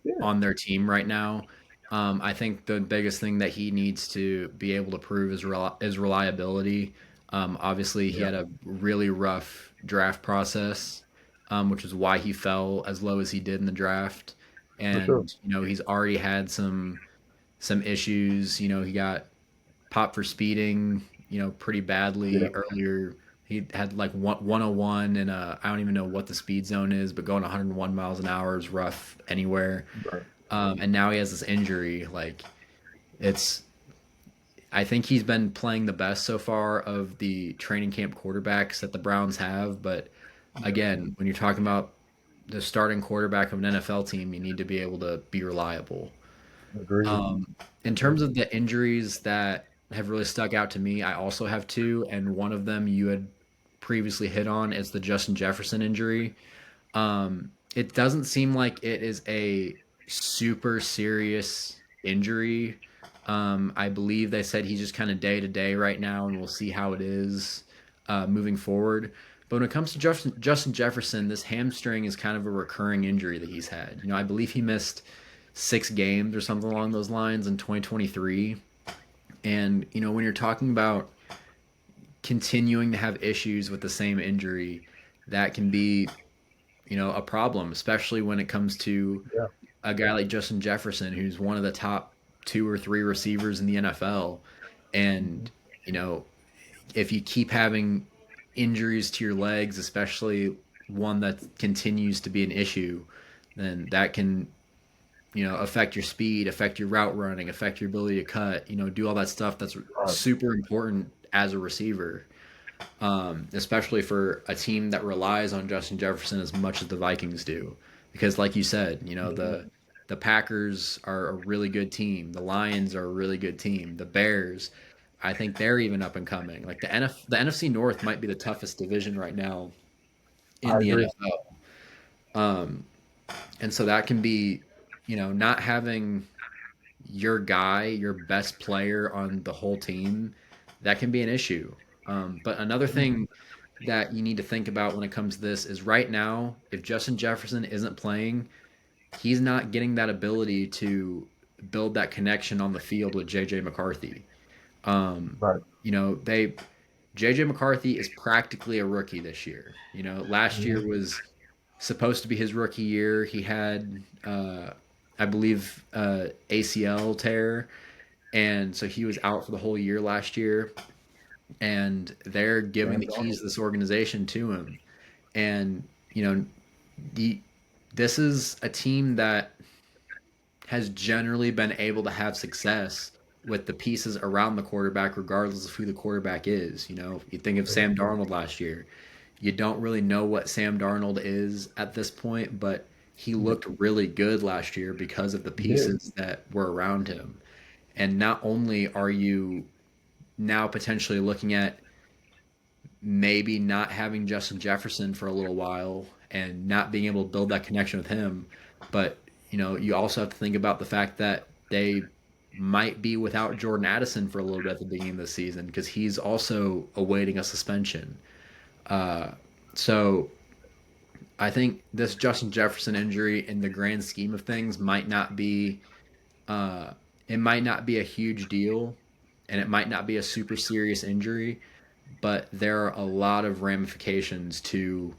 Yeah. on their team right now. I think the biggest thing that he needs to be able to prove is reliability. Obviously, he Yeah, had a really rough draft process, which is why he fell as low as he did in the draft. for sure. And he's already had some issues. He got popped for speeding, pretty Yeah, badly earlier. He had like 101, and I don't even know what the speed zone is, but going 101 miles an hour is rough anywhere. right. And now he has this injury. Like it's, I think he's been playing the best so far of the training camp quarterbacks that the Browns have. But Yeah, again, when you're talking about the starting quarterback of an NFL team, you need to be able to be reliable. agreed. In Agreed. terms of the injuries that have really stuck out to me, I also have two, and one of them you had previously hit on is the Justin Jefferson injury. It doesn't seem like it is a super serious injury. I believe they said he's just kind of day to day right now, and we'll see how it is moving forward. But when it comes to Justin Jefferson, this hamstring is kind of a recurring injury that he's had. I believe he missed 6 games or something along those lines in 2023. And, when you're talking about continuing to have issues with the same injury, that can be, a problem, especially when it comes to Yeah, a guy like Justin Jefferson, who's one of the top 2 or 3 receivers in the NFL. hmm And, you know, if you keep having injuries to your legs, especially one that continues to be an issue, then that can, affect your speed, affect your route running, affect your ability to cut, do all that stuff that's right. super important as a receiver, especially for a team that relies on Justin Jefferson as much as the Vikings do. Because, like you said, hmm the Packers are a really good team. The Lions are a really good team. The Bears, I think they're even up and coming. Like the NFC North might be the toughest division right now in I the agree. NFL. Um, and so that can be, not having your guy, your best player on the whole team, that can be an issue. But another hmm thing that you need to think about when it comes to this is right now, if Justin Jefferson isn't playing, he's not getting that ability to build that connection on the field with JJ McCarthy. Um, Right. they JJ McCarthy is practically a rookie this year. Last year hmm was supposed to be his rookie year. He had, I believe, ACL tear, and so he was out for the whole year last year. And they're giving Sam the keys Darnold. to this organization to him. And the, this is a team that has generally been able to have success with the pieces around the quarterback, regardless of who the quarterback is. You think of Very Sam true. Darnold last year. You don't really know what Sam Darnold is at this point, but he Yeah, looked really good last year because of the he did. pieces that were around him. And not only are you now potentially looking at maybe not having Justin Jefferson for a little while and not being able to build that connection with him. But, you also have to think about the fact that they might be without Jordan Addison for a little bit at the beginning of the season because he's also awaiting a suspension. Uh, so I think this Justin Jefferson injury, in the grand scheme of things, might not be uh, it might not be a huge deal, and it might not be a super serious injury, but there are a lot of ramifications to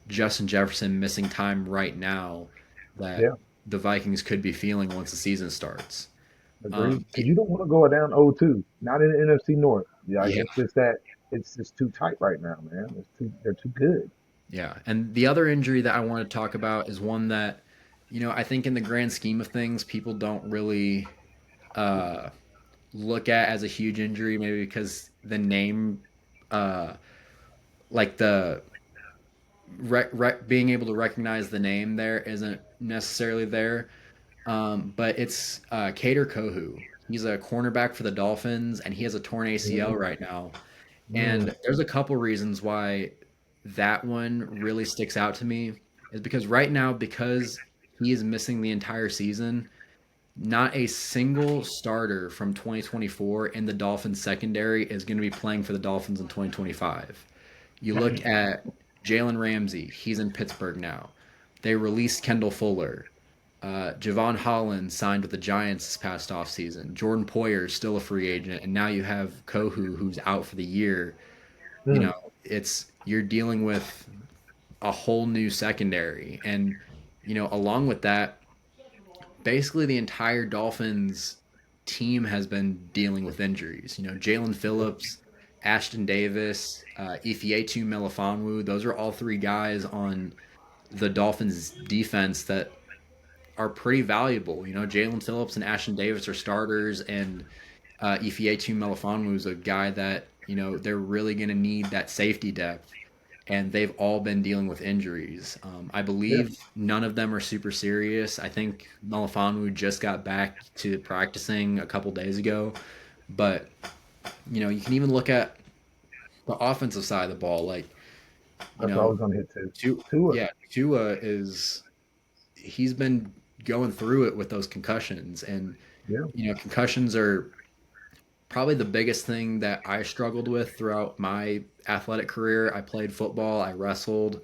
Justin Jefferson missing time right now that Yeah, the Vikings could be feeling once the season starts. agreed. Um, Because you don't want to go down 0-2. Not in the NFC North. Yeah, like yeah, it's just that it's just too tight right now, man. They're too good. yeah. And the other injury that I want to talk about is one that, I think in the grand scheme of things, people don't really uh, look at as a huge injury, maybe because the name, uh, like the being able to recognize the name there isn't necessarily there. But it's Cater Kohu. He's a cornerback for the Dolphins, and he has a torn ACL Mm, right now. mm, And there's a couple reasons why that one really sticks out to me. Is because right now, because he is missing the entire season, not a single starter from 2024 in the Dolphins secondary is going to be playing for the Dolphins in 2025. You look at Jalen Ramsey, he's in Pittsburgh now. They released Kendall Fuller. Javon Holland signed with the Giants this past offseason. Jordan Poyer is still a free agent, and now you have Kohu, who's out for the year. You Mm, know, it's you're dealing with a whole new secondary, and along with that, basically the entire Dolphins team has been dealing with injuries. Jalen Phillips, Ashton Davis, Ifeatu Melifonwu, those are all three guys on the Dolphins defense that are pretty valuable. Jalen Phillips and Ashton Davis are starters, and Ifeatu Melifonwu is a guy that they're really going to need that safety depth, and they've all been dealing with injuries. I yeah, believe none of them are super serious. I think Melifonwu just got back to practicing a couple days ago, but you can even look at the offensive side of the ball, like you that's what I know, was gonna hit too. Tua, Tua, yeah, Tua is he's been going through it with those concussions, and yeah, concussions are probably the biggest thing that I struggled with throughout my athletic career. I played football, I wrestled,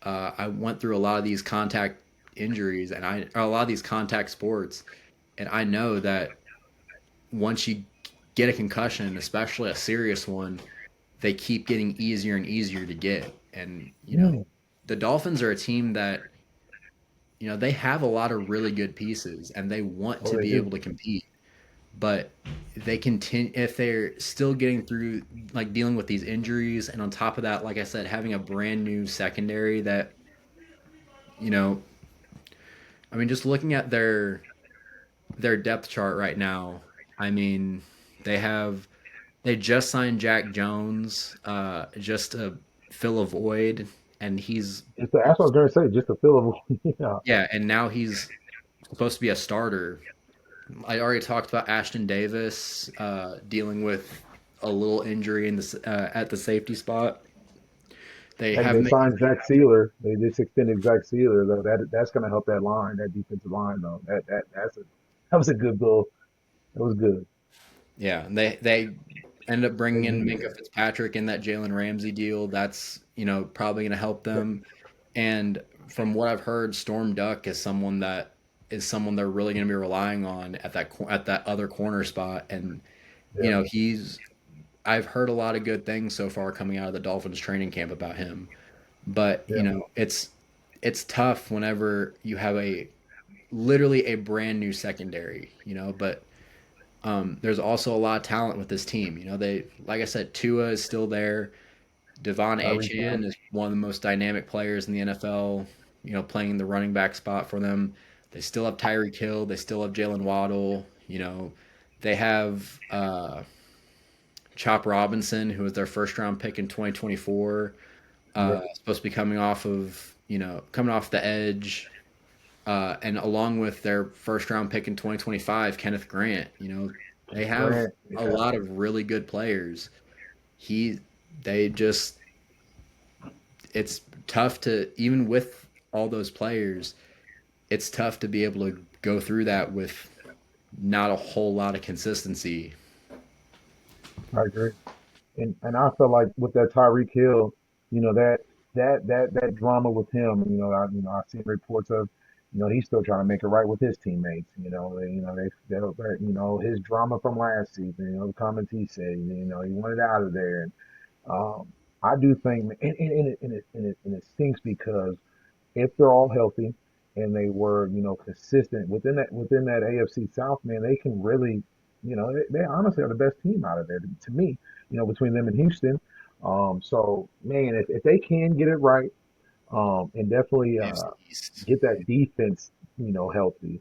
I went through a lot of these contact injuries, and a lot of these contact sports, and I know that once you get a concussion, especially a serious one, they keep getting easier and easier to get. And mm. the Dolphins are a team that they have a lot of really good pieces, and they want Oh, to they be do. able to compete, but they continue if they're still getting through, like, dealing with these injuries, and on top of that, like I said, having a brand new secondary that you know I mean, just looking at their depth chart right now, I mean, they have they just signed Jack Jones, just to fill a void, and he's That's what I was gonna say. Just a feel of yeah, yeah, and now he's supposed to be a starter. I already talked about Ashton Davis dealing with a little injury at the safety spot. They and have they made signed Zach Sealer. They just extended Zach Sealer though. That's gonna help that line, that defensive line though. That was a good goal. That was good. Yeah, they ended up They bringing in needed Minka it. Fitzpatrick in that Jalen Ramsey deal. That's probably going to help them. And from what I've heard, Storm Duck is someone they're really going to be relying on at that other corner spot. And Yeah, he's I've heard a lot of good things so far coming out of the Dolphins training camp about him. But yeah, it's tough whenever you have a literally a brand new secondary. But there's also a lot of talent with this team. They, like I said, Tua is still there. Devon Tyreek Achane Hill. is one of the most dynamic players in the NFL. Playing the running back spot for them. They still have Tyreek Hill. They still have Jalen Waddle. They have Chop Robinson, who was their first round pick in 2024. Yep, Supposed to be coming off the edge. And along with their first round pick in 2025, Kenneth Grant, they have Grant. a Yeah, lot of really good players. He, they just, it's tough to, even with all those players, it's tough to be able to go through that with not a whole lot of consistency. I agree. And I feel like with that Tyreek Hill, that drama with him, I've seen reports of, he's still trying to make it right with his teammates. His drama from last season, the comments he said, he wanted out of there. And I do think, and it stinks because if they're all healthy and they were, consistent within that AFC South, man, they can really, they honestly are the best team out of there to me, between them and Houston. So man, if they can get it right, and definitely AFC East. get that defense, healthy,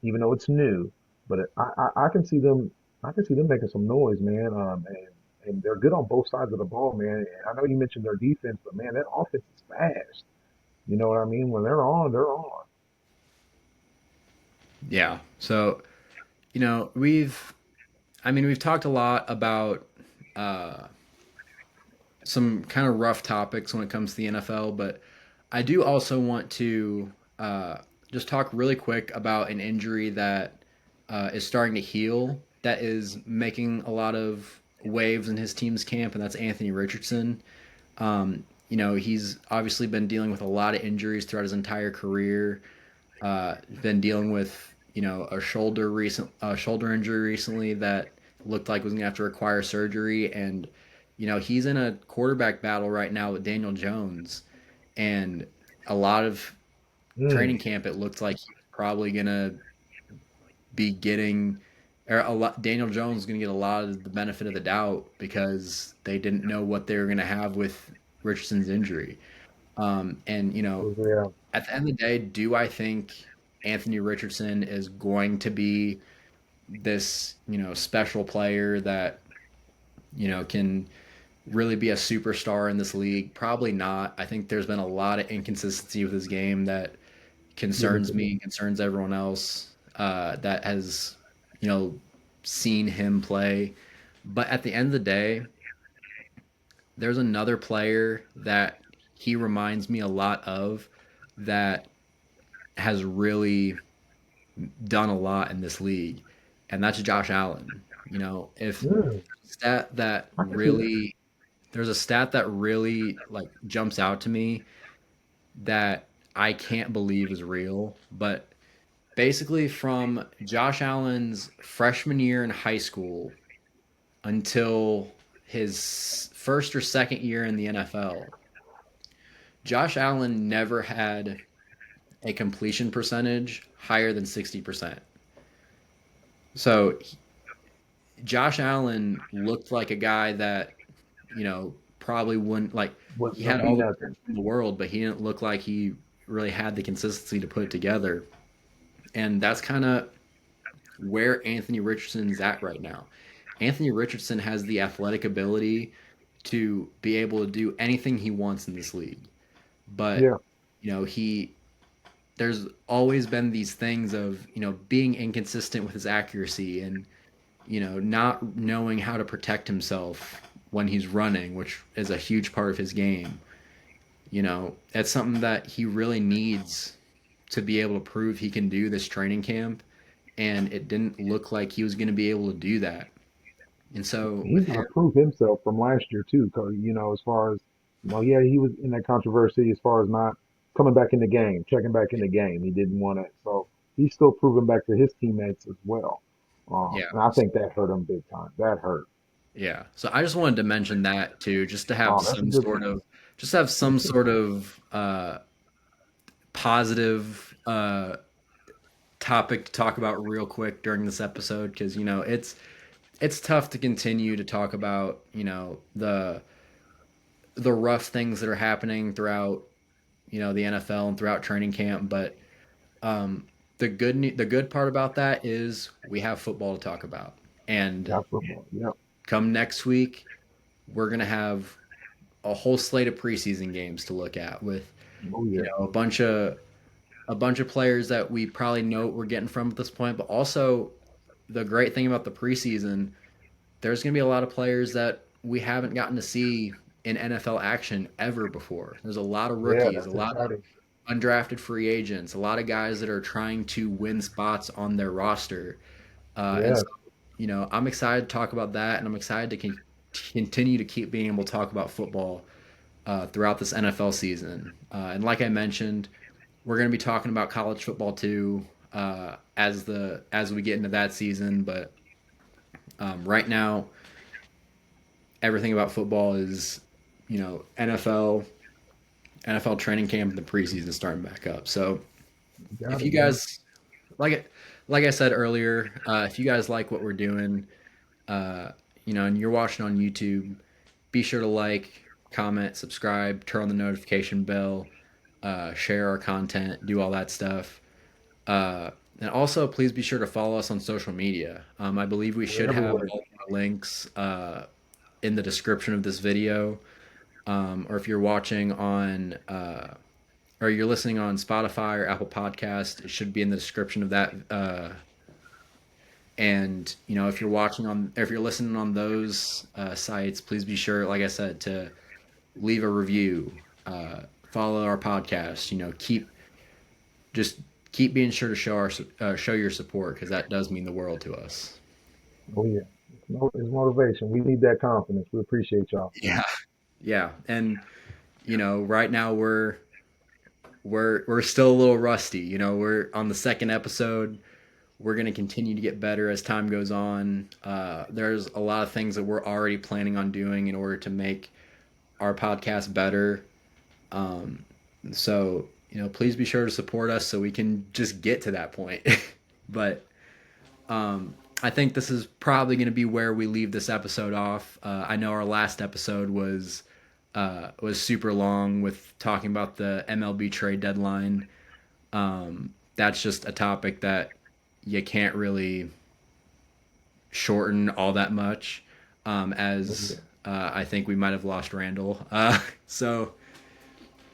even though it's new, but I can see them, making some noise, man. And they're good on both sides of the ball, man. And I know you mentioned their defense, but man, that offense is fast. You know what I mean? When they're on, they're on. Yeah. So, we've talked a lot about uh, some kind of rough topics when it comes to the NFL, but I do also want to just talk really quick about an injury that is starting to heal, that is making a lot of waves in his team's camp, and that's Anthony Richardson. He's obviously been dealing with a lot of injuries throughout his entire career. Been dealing with a shoulder injury recently that looked like was going to have to require surgery, and he's in a quarterback battle right now with Daniel Jones, and a lot of Mm, training camp it looked like he was probably going to be getting or a lot Daniel Jones is going to get a lot of the benefit of the doubt because they didn't know what they were going to have with Richardson's injury. And yeah, at the end of the day, do I think Anthony Richardson is going to be this, special player that, can really be a superstar in this league? Probably not. I think there's been a lot of inconsistency with his game that given concerns to me me. and concerns everyone else that has, you know, seen him play. But at the end of the day, there's another player that he reminds me a lot of that has really done a lot in this league, and that's Josh Allen. If Mm, stat that I can see that. really there's a stat that really like jumps out to me that I can't believe is real, but basically from Josh Allen's freshman year in high school until his first or second year in the NFL, Josh Allen never had a completion percentage higher than 60%. So Josh Allen looked like a guy that, probably wouldn't like Wasn't he gonna had be all the nothing. in the world, but he didn't look like he really had the consistency to put it together. And that's kind of where Anthony Richardson's at right now. Anthony Richardson has the athletic ability to be able to do anything he wants in this league. But, Yeah, he there's always been these things of, being inconsistent with his accuracy and, not knowing how to protect himself when he's running, which is a huge part of his game. That's something that he really needs to be able to prove he can do this training camp. And it didn't look like he was going to be able to do that. And so he's with gonna him, prove himself from last year too. Cause as far as yeah, he was in that controversy as far as not coming back in the game, checking back in the game. He didn't want it, so he's still proving back to his teammates as well. yeah, And I think that hurt him big time. That hurt. yeah. So I just wanted to mention that too, just to have Oh, that's a some good sort point. of, just have some sort of positive topic to talk about real quick during this episode because it's tough to continue to talk about the rough things that are happening throughout the NFL and throughout training camp, but um, the good part about that is we have football to talk about, and Got football. Yep. come next week we're gonna have a whole slate of preseason games to look at with Oh yeah. a bunch of players that we probably know what we're getting from at this point, but also the great thing about the preseason, there's going to be a lot of players that we haven't gotten to see in NFL action ever before. There's a lot of Yeah, rookies, a that's lot of exciting. undrafted free agents, a lot of guys that are trying to win spots on their roster. And so, Yes. I'm excited to talk about that, and I'm excited to continue to keep being able to talk about football throughout this NFL season. And like I mentioned, we're going to be talking about college football too as we get into that season. But right now, everything about football is NFL training camp and the preseason starting back up. So You got if it, you man. guys like it, like I said earlier, if you guys like what we're doing, uh, and you're watching on YouTube, be sure to like, comment, subscribe, turn on the notification bell, share our content, do all that stuff. Uh, and also, please be sure to follow us on social media. I believe we We're should have everywhere. all our links in the description of this video. Or if you're watching on, or you're listening on Spotify or Apple Podcast, it should be in the description of that. And if you're watching on, or if you're listening on those sites, please be sure, like I said, to leave a review, follow our podcast. Just keep being sure to show your support because that does mean the world to us. Oh yeah. It's motivation. We need that confidence. We appreciate y'all. Yeah, yeah, and right now we're still a little rusty. You know, we're on the second episode. We're going to continue to get better as time goes on. There's a lot of things that we're already planning on doing in order to make our podcast better. Um, so, you know, please be sure to support us so we can just get to that point. But I think this is probably going to be where we leave this episode off. I know our last episode was super long with talking about the MLB trade deadline. That's just a topic that you can't really shorten all that much, as I think we might have lost Randall. So,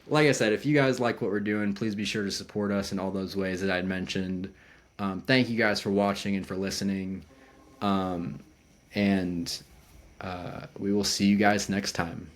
like I said, if you guys like what we're doing, please be sure to support us in all those ways that I'd mentioned. Thank you guys for watching and for listening. And we will see you guys next time.